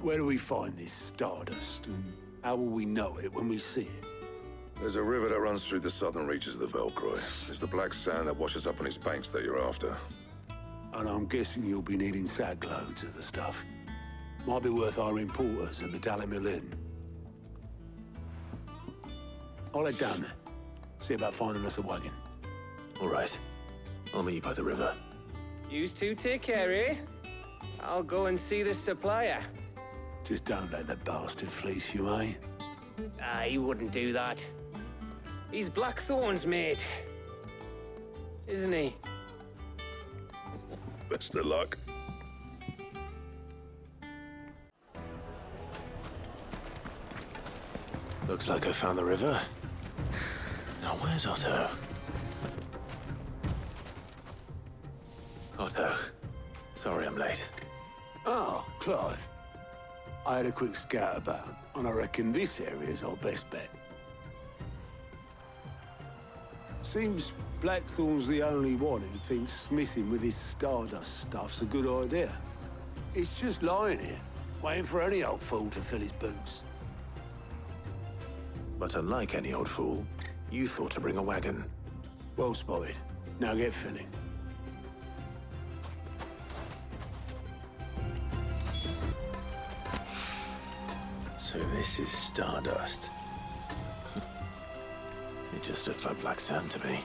Where do we find this stardust, and how will we know it when we see it? There's a river that runs through the southern reaches of the Velcroy. It's the black sand that washes up on its banks that you're after. And I'm guessing you'll be needing sack loads of the stuff. Might be worth hiring porters at the Dalimil Inn. I'll head down there. See about finding us a wagon. All right. I'll meet you by the river. Yous two take care, eh? I'll go and see this supplier. Just don't let the bastard fleece you, eh? He wouldn't do that. He's Blackthorn's mate. Isn't he? Best of luck. Looks like I found the river. Now, where's Otto? Otto. Sorry I'm late. Oh, Clive. I had a quick scout about, and I reckon this area's our best bet. Seems Blackthorn's the only one who thinks smithing with his stardust stuff's a good idea. It's just lying here, waiting for any old fool to fill his boots. But unlike any old fool, you thought to bring a wagon. Well spotted. Now get filling. So this is stardust. It just looks like black sand to me.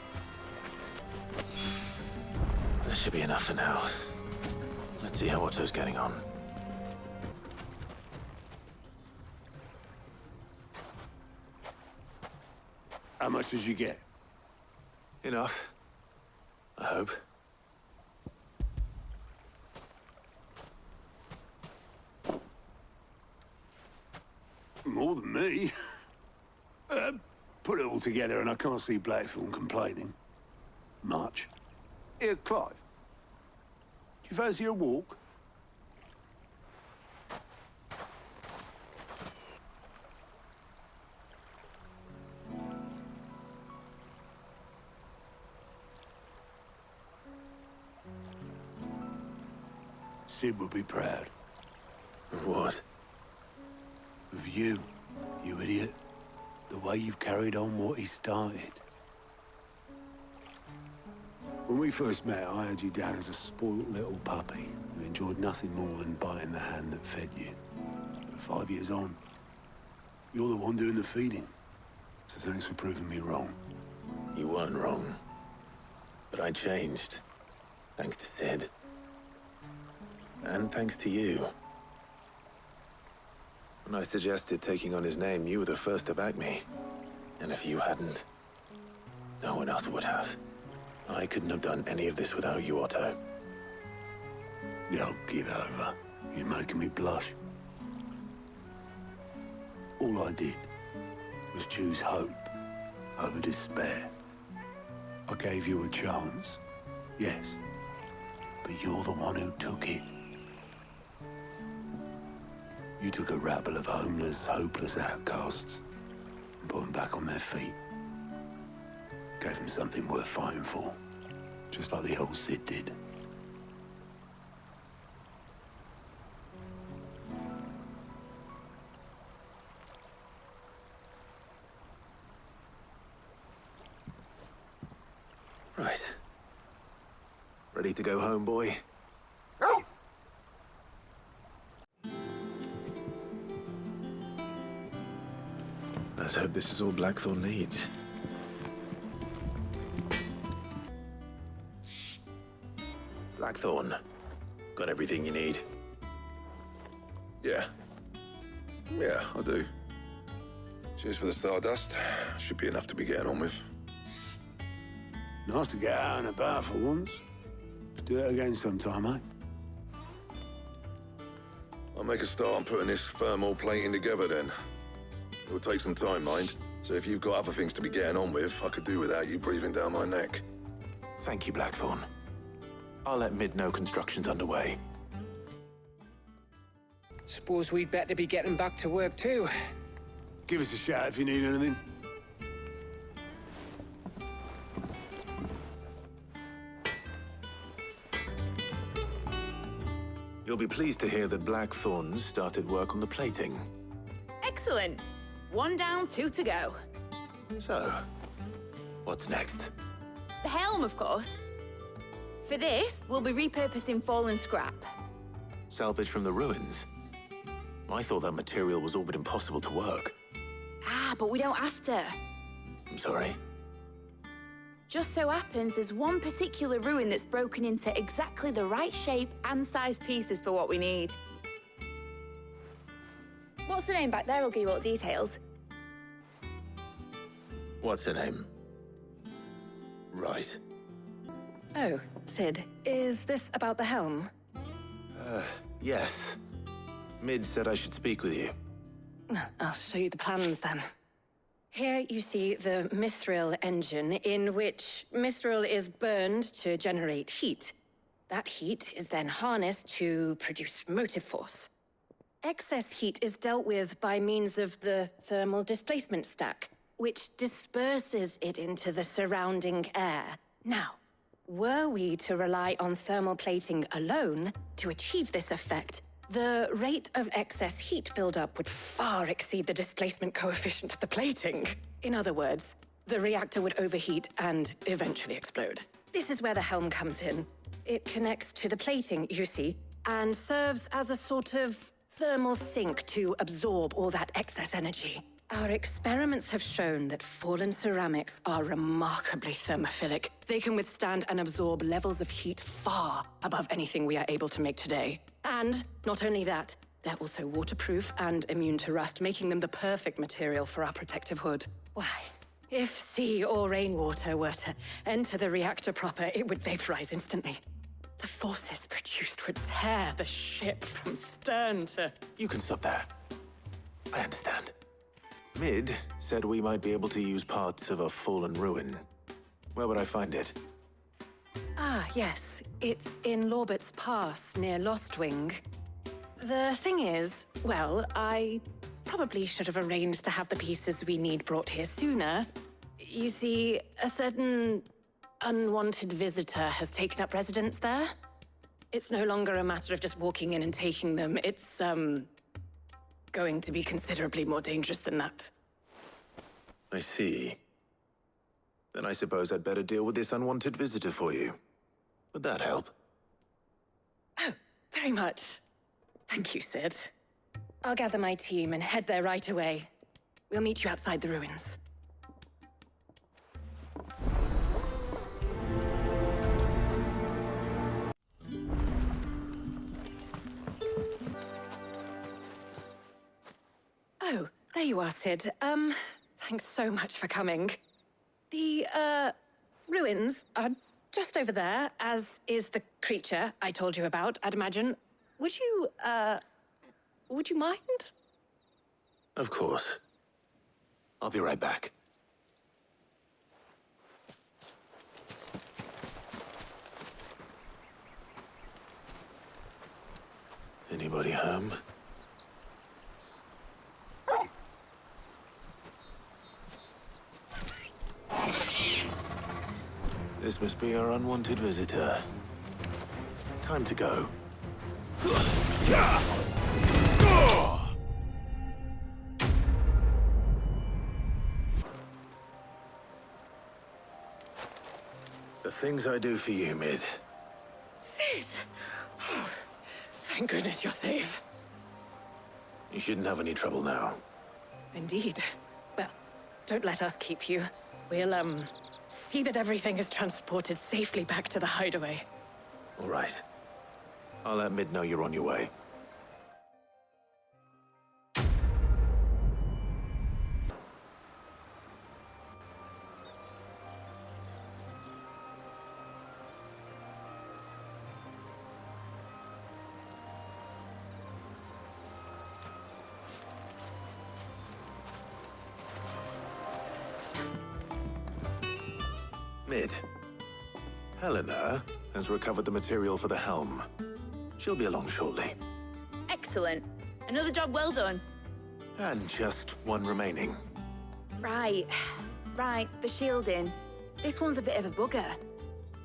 That should be enough for now. Let's see how Otto's getting on. How much did you get? Enough. I hope. More than me. Put it all together and I can't see Blackthorn complaining. Much. Here, Clive. Do you fancy a walk? Sid would be proud. Of what? Of you, you idiot. The way you've carried on what he started. When we first met, I had you down as a spoilt little puppy who enjoyed nothing more than biting the hand that fed you. But 5 years on, you're the one doing the feeding. So thanks for proving me wrong. You weren't wrong. But I changed. Thanks to Sid. And thanks to you. When I suggested taking on his name, you were the first to back me. And if you hadn't, no one else would have. I couldn't have done any of this without you, Otto. Yo, give over. You're making me blush. All I did was choose hope over despair. I gave you a chance, yes, but you're the one who took it. You took a rabble of homeless, hopeless outcasts and put them back on their feet. Gave them something worth fighting for, just like the old Sid did. Right. Ready to go home, boy? Let's hope this is all Blackthorn needs. Blackthorn, got everything you need? Yeah. Yeah, I do. Cheers for the stardust. Should be enough to be getting on with. Nice to get out and about for once. Do it again sometime, eh? I'll make a start on putting this thermal plating together then. It'll take some time, mind. So if you've got other things to be getting on with, I could do without you breathing down my neck. Thank you, Blackthorn. I'll let Mid know construction's underway. Suppose we'd better be getting back to work too. Give us a shout if you need anything. You'll be pleased to hear that Blackthorn started work on the plating. Excellent. 1 down, 2 to go. So, what's next? The helm, of course. For this, we'll be repurposing fallen scrap. Salvage from the ruins? I thought that material was all but impossible to work. Ah, but we don't have to. I'm sorry. Just so happens there's one particular ruin that's broken into exactly the right shape and size pieces for what we need. What's the name back there? I'll give you all the details. What's her name? Right. Oh, Sid, is this about the helm? Yes. Mid said I should speak with you. I'll show you the plans then. Here you see the Mithril engine, in which Mithril is burned to generate heat. That heat is then harnessed to produce motive force. Excess heat is dealt with by means of the thermal displacement stack, which disperses it into the surrounding air. Now, were we to rely on thermal plating alone to achieve this effect, the rate of excess heat buildup would far exceed the displacement coefficient of the plating. In other words, the reactor would overheat and eventually explode. This is where the helm comes in. It connects to the plating, you see, and serves as a sort of thermal sink to absorb all that excess energy. Our experiments have shown that fallen ceramics are remarkably thermophilic. They can withstand and absorb levels of heat far above anything we are able to make today. And not only that, they're also waterproof and immune to rust, making them the perfect material for our protective hood. Why, if sea or rainwater were to enter the reactor proper, it would vaporize instantly. The forces produced would tear the ship from stern to... You can stop there. I understand. Mid said we might be able to use parts of a fallen ruin. Where would I find it? Ah, yes. It's in Lorbert's Pass, near Lostwing. The thing is, well, I probably should have arranged to have the pieces we need brought here sooner. You see, a certain unwanted visitor has taken up residence there. It's no longer a matter of just walking in and taking them. It's, going to be considerably more dangerous than that. I see. Then I suppose I'd better deal with this unwanted visitor for you. Would that help? Oh, very much. Thank you, Sid. I'll gather my team and head there right away. We'll meet you outside the ruins. Oh, there you are, Sid. Thanks so much for coming. The, ruins are just over there, as is the creature I told you about, I'd imagine. Would you mind? Of course. I'll be right back. Anybody home? This must be our unwanted visitor. Time to go. The things I do for you, Mid. Sid! Oh, thank goodness you're safe. You shouldn't have any trouble now. Indeed. Well, don't let us keep you. We'll, see that everything is transported safely back to the hideaway. All right. I'll let Mid know you're on your way. Mid, Helena has recovered the material for the helm. She'll be along shortly. Excellent. Another job well done. And just one remaining. Right. Right, the shielding. This one's a bit of a bugger.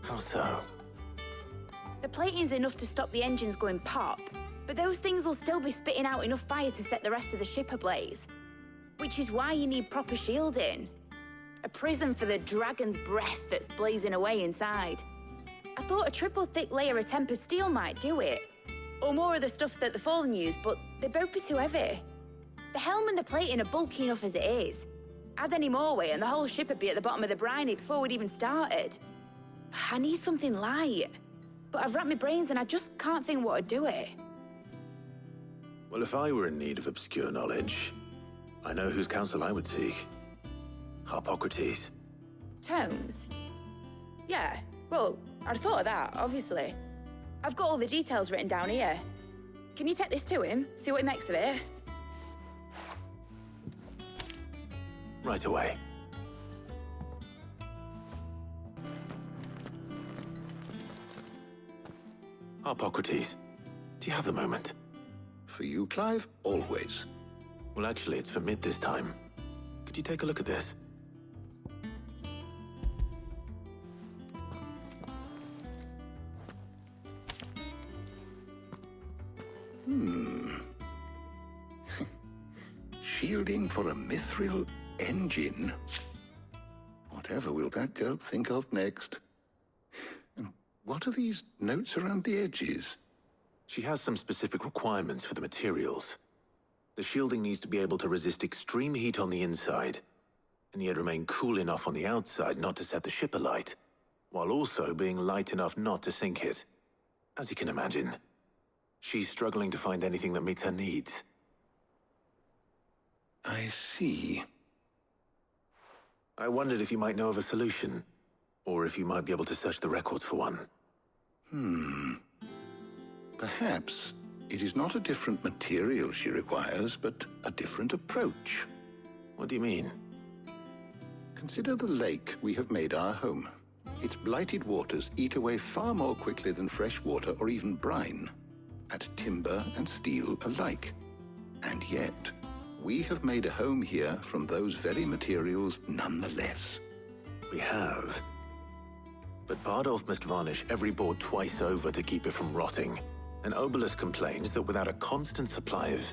How so? The plating's enough to stop the engines going pop, but those things will still be spitting out enough fire to set the rest of the ship ablaze. Which is why you need proper shielding. A prison for the dragon's breath that's blazing away inside. I thought a triple thick layer of tempered steel might do it. Or more of the stuff that the Fallen use, but they'd both be too heavy. The helm and the plating are bulky enough as it is. Add any more weight and the whole ship would be at the bottom of the briny before we'd even started. I need something light. But I've racked my brains and I just can't think what would do it. Well, if I were in need of obscure knowledge, I know whose counsel I would seek. Harpocrates. Tomes? Yeah, well, I'd thought of that, obviously. I've got all the details written down here. Can you take this to him, see what he makes of it? Right away. Harpocrates, do you have the moment? For you, Clive, always. Well, actually, it's for Mid this time. Could you take a look at this? Shielding for a mithril engine? Whatever will that girl think of next? And what are these notes around the edges? She has some specific requirements for the materials. The shielding needs to be able to resist extreme heat on the inside, and yet remain cool enough on the outside not to set the ship alight, while also being light enough not to sink it. As you can imagine, she's struggling to find anything that meets her needs. I see. I wondered if you might know of a solution, or if you might be able to search the records for one. Perhaps it is not a different material she requires, but a different approach. What do you mean? Consider the lake we have made our home. Its blighted waters eat away far more quickly than fresh water or even brine, at timber and steel alike. And yet, we have made a home here from those very materials nonetheless. We have. But Bardolph must varnish every board twice over to keep it from rotting. And Obelus complains that without a constant supply of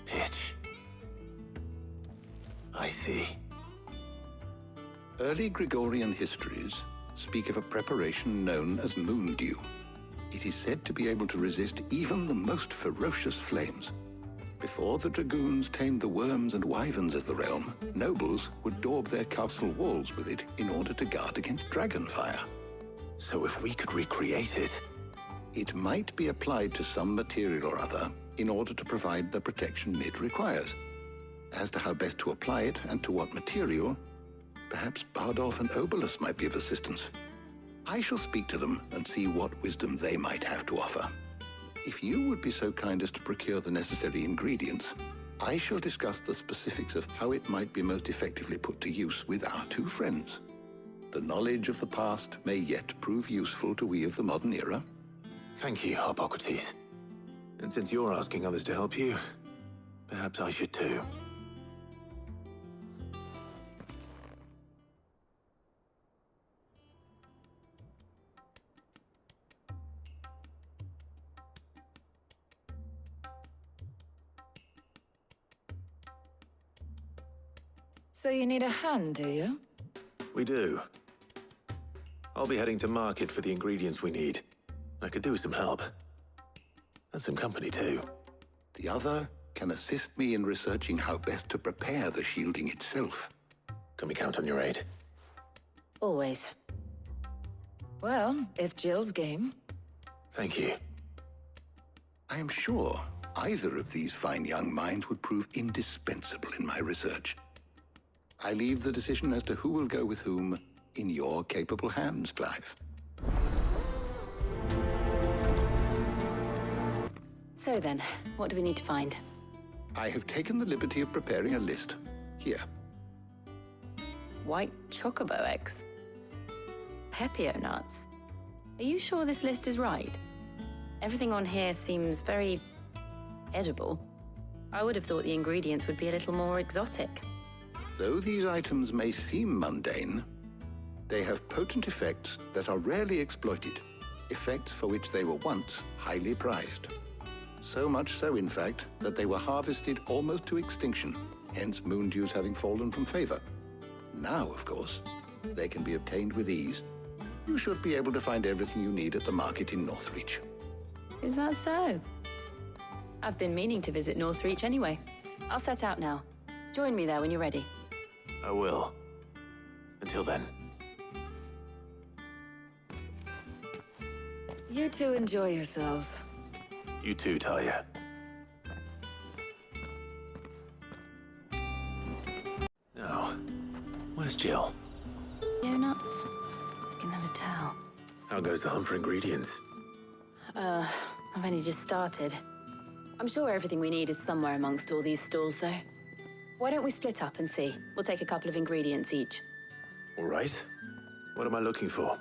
pitch. I see. Early Gregorian histories speak of a preparation known as moon dew. It is said to be able to resist even the most ferocious flames. Before the dragoons tamed the worms and wyverns of the realm, nobles would daub their castle walls with it in order to guard against dragonfire. So if we could recreate it... It might be applied to some material or other in order to provide the protection Mid requires. As to how best to apply it and to what material, perhaps Bardolph and Obelus might be of assistance. I shall speak to them and see what wisdom they might have to offer. If you would be so kind as to procure the necessary ingredients, I shall discuss the specifics of how it might be most effectively put to use with our two friends. The knowledge of the past may yet prove useful to we of the modern era. Thank you, Harpocrates. And since you're asking others to help you, perhaps I should too. So you need a hand, do you? We do. I'll be heading to market for the ingredients we need. I could do with some help. And some company, too. The other can assist me in researching how best to prepare the shielding itself. Can we count on your aid? Always. Well, if Jill's game. Thank you. I am sure either of these fine young minds would prove indispensable in my research. I leave the decision as to who will go with whom in your capable hands, Clive. So then, what do we need to find? I have taken the liberty of preparing a list. Here. White chocobo eggs. Pepio nuts? Are you sure this list is right? Everything on here seems very edible. I would have thought the ingredients would be a little more exotic. Though these items may seem mundane, they have potent effects that are rarely exploited, effects for which they were once highly prized. So much so, in fact, that they were harvested almost to extinction, hence moon dews having fallen from favor. Now, of course, they can be obtained with ease. You should be able to find everything you need at the market in Northreach. Is that so? I've been meaning to visit Northreach anyway. I'll set out now. Join me there when you're ready. I will. Until then. You two enjoy yourselves. You too, Talia. Now, where's Jill? Yo nuts. Can never tell. How goes the hunt for ingredients? I've only just started. I'm sure everything we need is somewhere amongst all these stalls, though. Why don't we split up and see? We'll take a couple of ingredients each. All right. What am I looking for?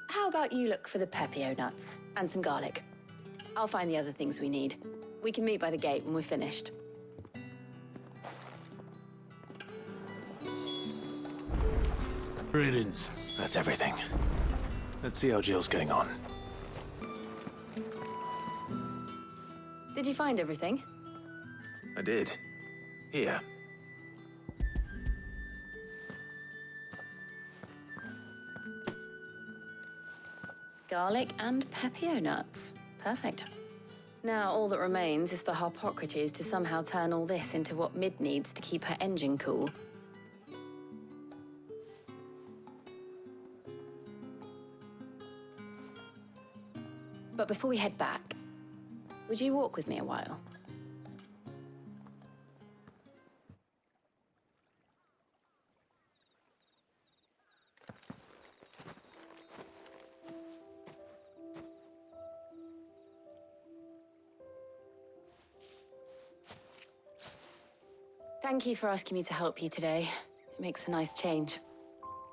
How about you look for the Pepio nuts and some garlic? I'll find the other things we need. We can meet by the gate when we're finished. Greetings. That's everything. Let's see how Jill's getting on. Did you find everything? I did. Here. Garlic and Pepio nuts. Perfect. Now, all that remains is for Harpocrates to somehow turn all this into what Mid needs to keep her engine cool. But before we head back, would you walk with me a while? Thank you for asking me to help you today. It makes a nice change.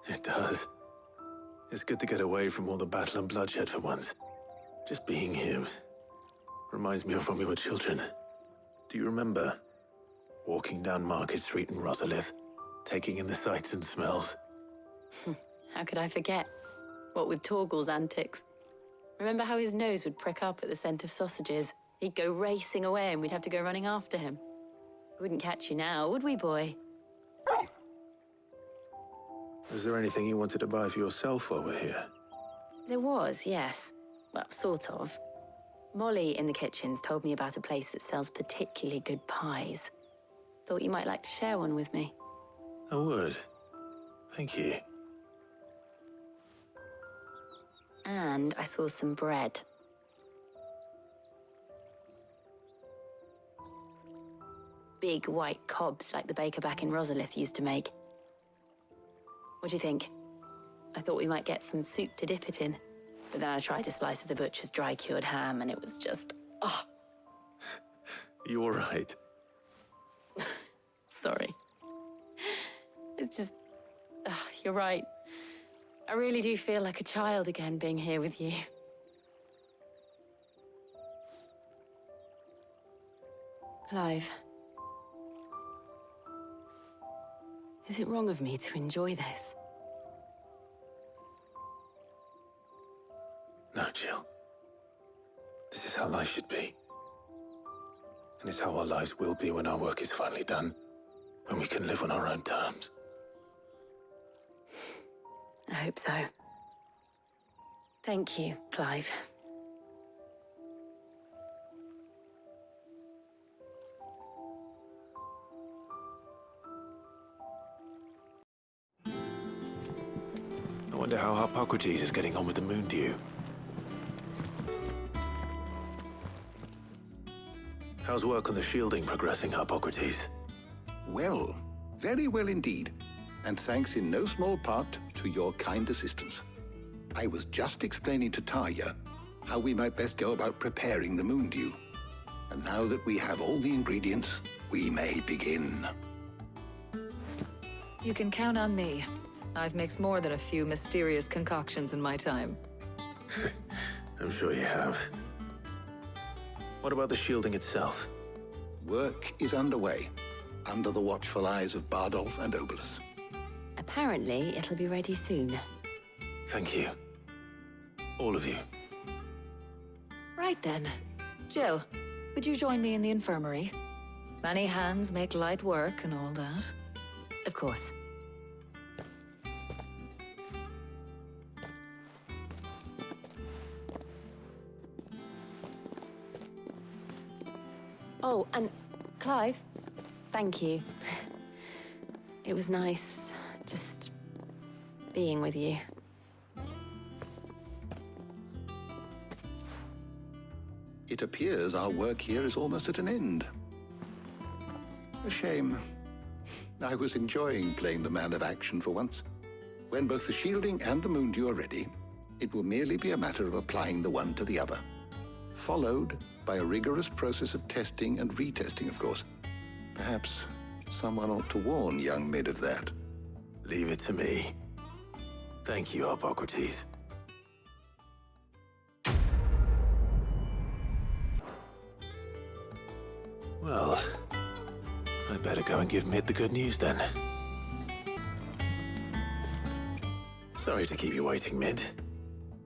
It does. It's good to get away from all the battle and bloodshed for once. Just being here reminds me of when we were children. Do you remember? Walking down Market Street in Rosalith, taking in the sights and smells. How could I forget? What with Torgal's antics. Remember how his nose would prick up at the scent of sausages? He'd go racing away and we'd have to go running after him. We wouldn't catch you now, would we, boy? Was there anything you wanted to buy for yourself while we're here? There was, yes. Well, sort of. Molly in the kitchens told me about a place that sells particularly good pies. Thought you might like to share one with me. I would. Thank you. And I saw some bread. Big white cobs like the baker back in Rosalith used to make. What do you think? I thought we might get some soup to dip it in. But then I tried a slice of the butcher's dry-cured ham and it was just, oh. You all right? Sorry. It's just, you're right. I really do feel like a child again being here with you. Clive. Is it wrong of me to enjoy this? No, Jill. This is how life should be. And it's how our lives will be when our work is finally done. When we can live on our own terms. I hope so. Thank you, Clive. I wonder how Harpocrates is getting on with the Moondew. How's work on the shielding progressing, Harpocrates? Well, very well indeed. And thanks in no small part to your kind assistance. I was just explaining to Tarja how we might best go about preparing the Moondew. And now that we have all the ingredients, we may begin. You can count on me. I've mixed more than a few mysterious concoctions in my time. I'm sure you have. What about the shielding itself? Work is underway, under the watchful eyes of Bardolph and Obolus. Apparently, it'll be ready soon. Thank you. All of you. Right then. Jill, would you join me in the infirmary? Many hands make light work and all that. Of course. Oh, and Clive, thank you. It was nice just being with you. It appears our work here is almost at an end. A shame. I was enjoying playing the man of action for once. When both the shielding and the Moondew are ready, it will merely be a matter of applying the one to the other. Followed by a rigorous process of testing and retesting, of course. Perhaps someone ought to warn young Mid of that. Leave it to me. Thank you, Harpocrates. Well, I'd better go and give Mid the good news then. Sorry to keep you waiting, Mid,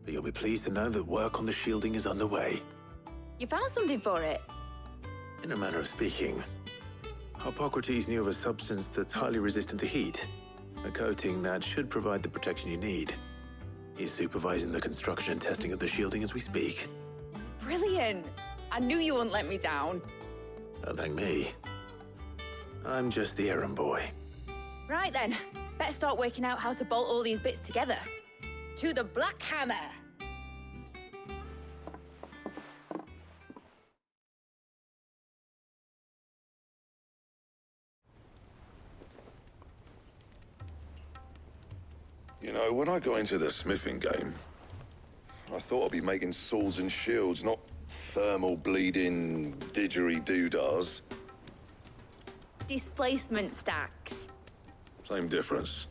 but you'll be pleased to know that work on the shielding is underway. You found something for it? In a manner of speaking, Harpocrates knew of a substance that's highly resistant to heat, a coating that should provide the protection you need. He's supervising the construction and testing of the shielding as we speak. Brilliant! I knew you wouldn't let me down. Don't thank me. I'm just the errand boy. Right then, better start working out how to bolt all these bits together. To the Black Hammer! You know, when I got into the smithing game, I thought I'd be making swords and shields, not thermal bleeding didgeridoo-dahs. Displacement stacks. Same difference.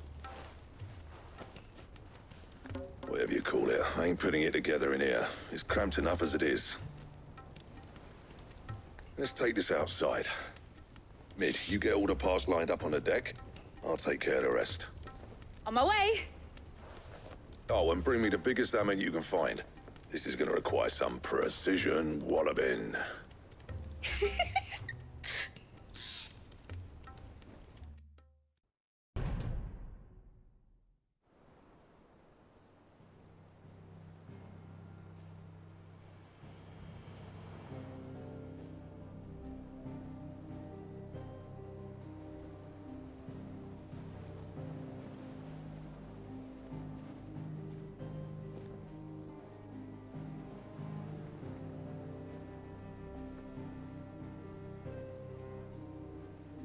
Whatever you call it, I ain't putting it together in here. It's cramped enough as it is. Let's take this outside. Mid, you get all the parts lined up on the deck. I'll take care of the rest. On my way! Oh, and bring me the biggest hammer you can find. This is gonna require some precision walloping.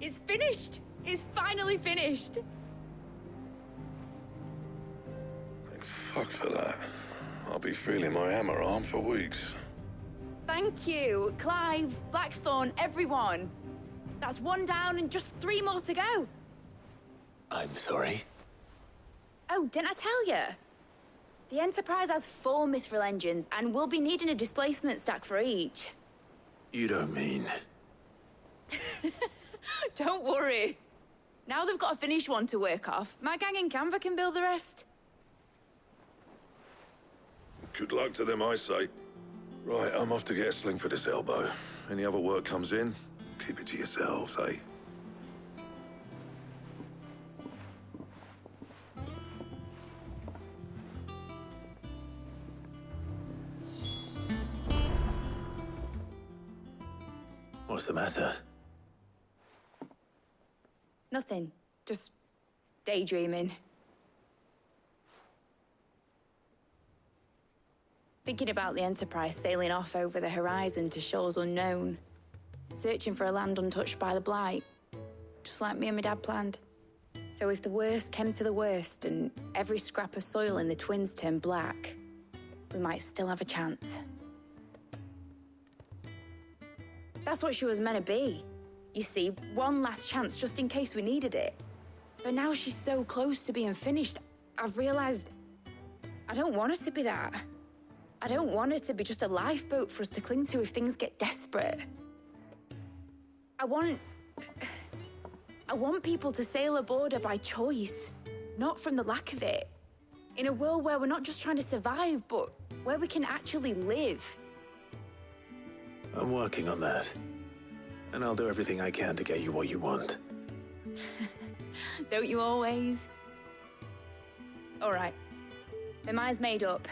It's finished! It's finally finished! Thank fuck for that. I'll be feeling my hammer arm for weeks. Thank you, Clive, Blackthorn, everyone. That's one down and just 3 more to go. I'm sorry. Oh, didn't I tell you? The Enterprise has 4 mithril engines, and we'll be needing a displacement stack for each. You don't mean... Don't worry. Now they've got a finished one to work off. My gang in Canva can build the rest. Good luck to them, I say. Right, I'm off to get a sling for this elbow. Any other work comes in, keep it to yourselves, eh? What's the matter? Nothing. Just daydreaming. Thinking about the Enterprise sailing off over the horizon to shores unknown. Searching for a land untouched by the Blight. Just like me and my dad planned. So if the worst came to the worst and every scrap of soil in the Twins turned black, we might still have a chance. That's what she was meant to be. You see, one last chance just in case we needed it. But now she's so close to being finished, I've realized I don't want it to be that. I don't want it to be just a lifeboat for us to cling to if things get desperate. I want people to sail aboard her by choice, not from the lack of it. In a world where we're not just trying to survive, but where we can actually live. I'm working on that. And I'll do everything I can to get you what you want. Don't you always? All right. My mind's made up.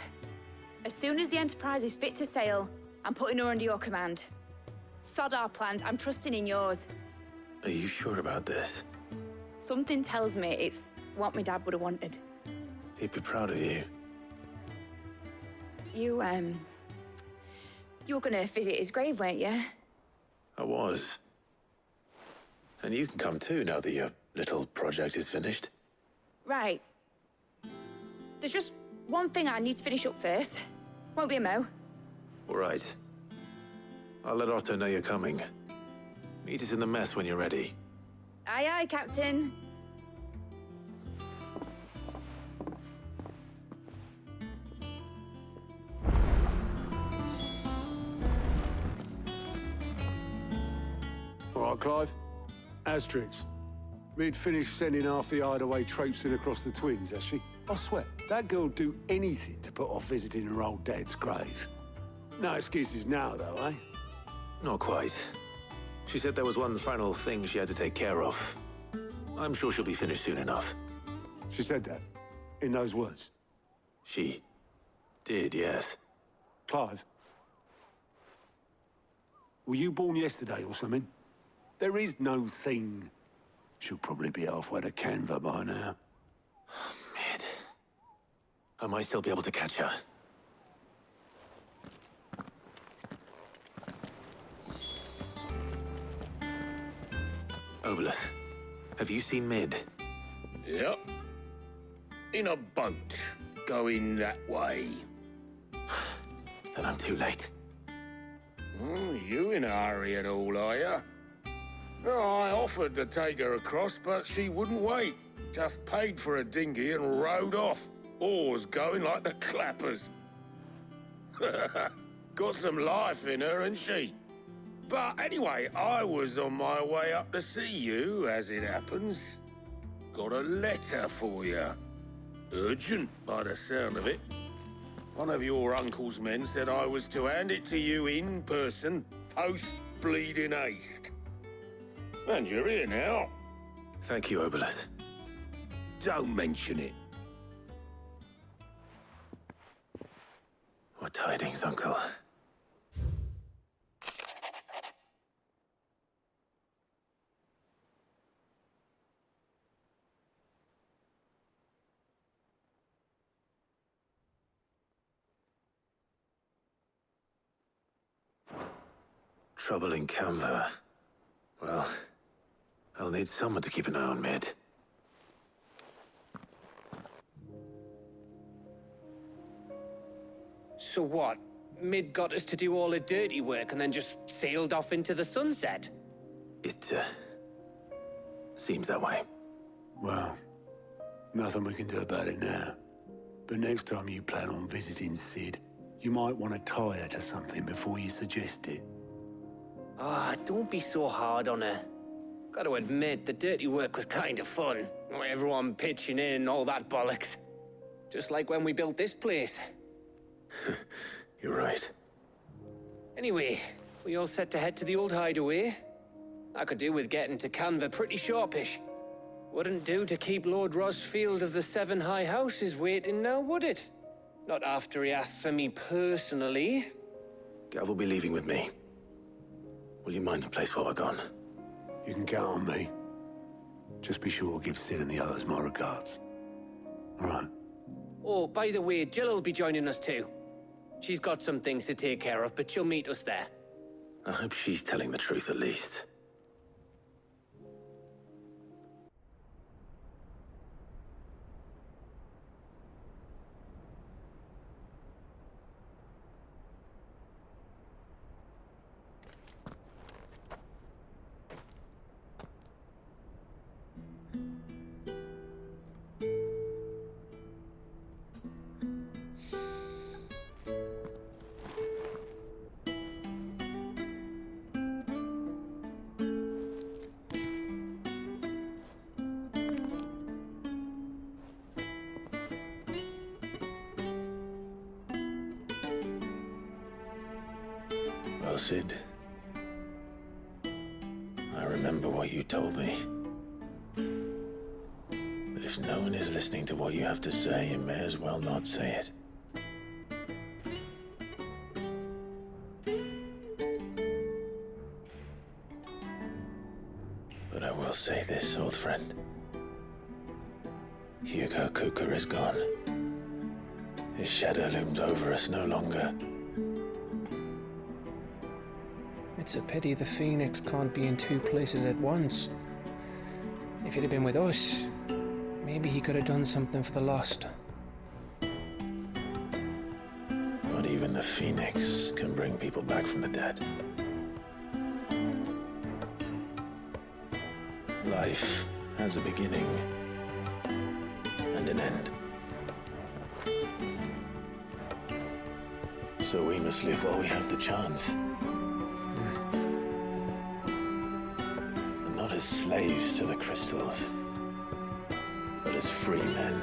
As soon as the Enterprise is fit to sail, I'm putting her under your command. Sod our plans, I'm trusting in yours. Are you sure about this? Something tells me it's what my dad would have wanted. He'd be proud of you. You were gonna visit his grave, weren't you? I was. And you can come too, now that your little project is finished. Right. There's just one thing I need to finish up first. Won't be a mo. All right. I'll let Otto know you're coming. Meet us in the mess when you're ready. Aye, aye, Captain. All right, Clive. Asterix. We'd finished sending half the hideaway traipsing across the twins, has she? I swear, that girl'd do anything to put off visiting her old dad's grave. No excuses now, though, eh? Not quite. She said there was one final thing she had to take care of. I'm sure she'll be finished soon enough. She said that? In those words? She did, yes. Clive? Were you born yesterday or something? There is no thing. She'll probably be halfway to Canva by now. Mid. I might still be able to catch her. Obolus, have you seen Mid? Yep. In a boat, going that way. Then I'm too late. You in a hurry and all, are you? Oh, I offered to take her across, but she wouldn't wait. Just paid for a dinghy and rowed off. Oars going like the clappers. Got some life in her, ain't she? But anyway, I was on my way up to see you, as it happens. Got a letter for you. Urgent, by the sound of it. One of your uncle's men said I was to hand it to you in person, post-bleeding haste. And you're here now. Thank you, Obolus. Don't mention it. What tidings, Uncle? Trouble in Canva. Well, I'll need someone to keep an eye on Mid. So what? Mid got us to do all the dirty work and then just sailed off into the sunset? It, seems that way. Well, nothing we can do about it now. But next time you plan on visiting Sid, you might want to tie her to something before you suggest it. Ah, don't be so hard on her. Got to admit, the dirty work was kind of fun. Everyone pitching in and all that bollocks. Just like when we built this place. You're right. Anyway, we all set to head to the old hideaway. I could do with getting to Canva pretty sharpish. Wouldn't do to keep Lord Rosfield of the Seven High Houses waiting now, would it? Not after he asked for me personally. Gav will be leaving with me. Will you mind the place while we're gone? You can count on me. Just be sure to give Sid and the others my regards. All right. Oh, by the way, Jill will be joining us too. She's got some things to take care of, but she'll meet us there. I hope she's telling the truth at least. Well, Sid, I remember what you told me. That if no one is listening to what you have to say, you may as well not say it. But I will say this, old friend. Hugo Kupka is gone. His shadow looms over us no longer. It's a pity the Phoenix can't be in two places at once. If he'd have been with us, maybe he could have done something for the Lost. Not even the Phoenix can bring people back from the dead. Life has a beginning and an end. So we must live while we have the chance. And not as slaves to the crystals, but as free men.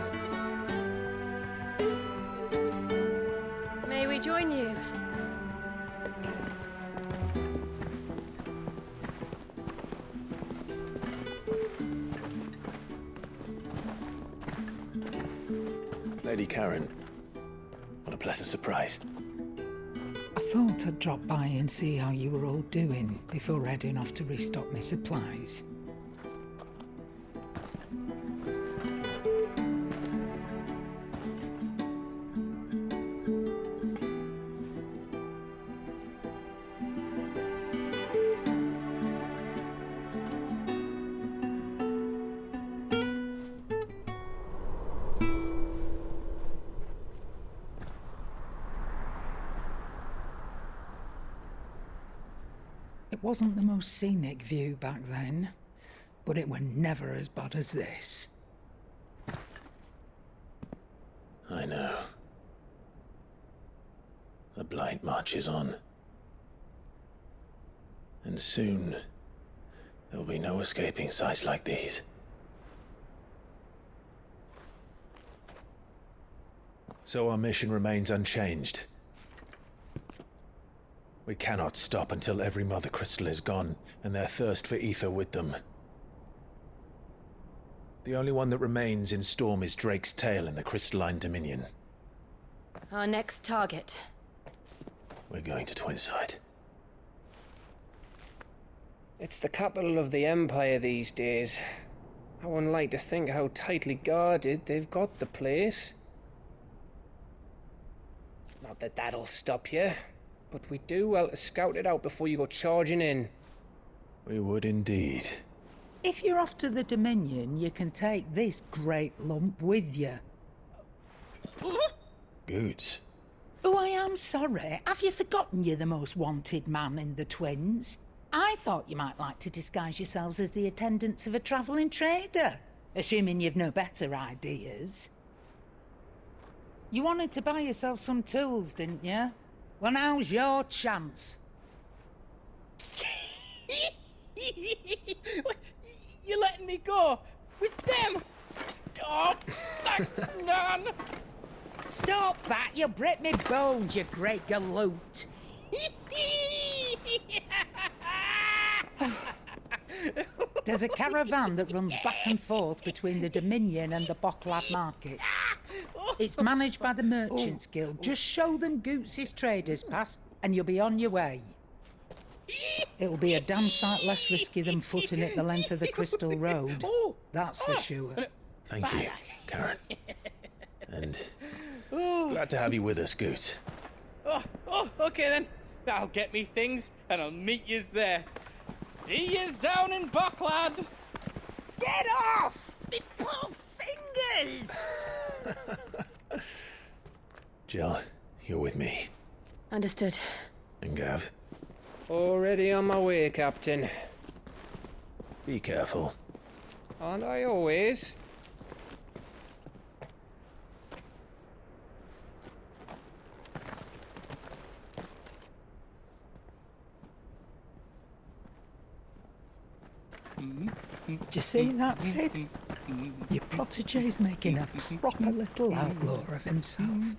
May we join you? Lady Karen, what a pleasant surprise. I thought I'd drop by and see how you were all doing before heading off to restock my supplies. It wasn't the most scenic view back then, but it were never as bad as this. I know. The Blight marches on. And soon, there'll be no escaping sights like these. So our mission remains unchanged. We cannot stop until every Mother Crystal is gone, and their thirst for ether with them. The only one that remains in Storm is Drake's Tail in the Crystalline Dominion. Our next target. We're going to Twinside. It's the capital of the Empire these days. I wouldn't like to think how tightly guarded they've got the place. Not that that'll stop you, but we do well to scout it out before you go charging in. We would indeed. If you're off to the Dominion, you can take this great lump with you. Goods. Oh, I am sorry. Have you forgotten you're the most wanted man in the Twins? I thought you might like to disguise yourselves as the attendants of a travelling trader, assuming you've no better ideas. You wanted to buy yourself some tools, didn't you? Well, now's your chance. You're letting me go with them? Oh, thanks, Nan. Stop that! You'll break me bones, you great galoot. There's a caravan that runs back and forth between the Dominion and the Bocklad markets. It's managed by the Merchants Guild. Just show them Goots' traders pass and you'll be on your way. It'll be a damn sight less risky than footing it the length of the Crystal Road. That's for sure. Thank you, Karen. And glad to have you with us, Goots. Okay then. I'll get me things and I'll meet yous there. See yous down in Bocklad. Get off! Me poor fingers! Jill, you're with me. Understood. And Gav? Already on my way, Captain. Be careful. Aren't I always? Do you see that, Sid? Your protege's making a proper little outlaw of himself.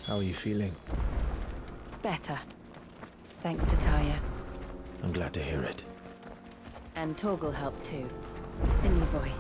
How are you feeling? Better. Thanks to Taya. I'm glad to hear it. And Torgal helped too. The new boy.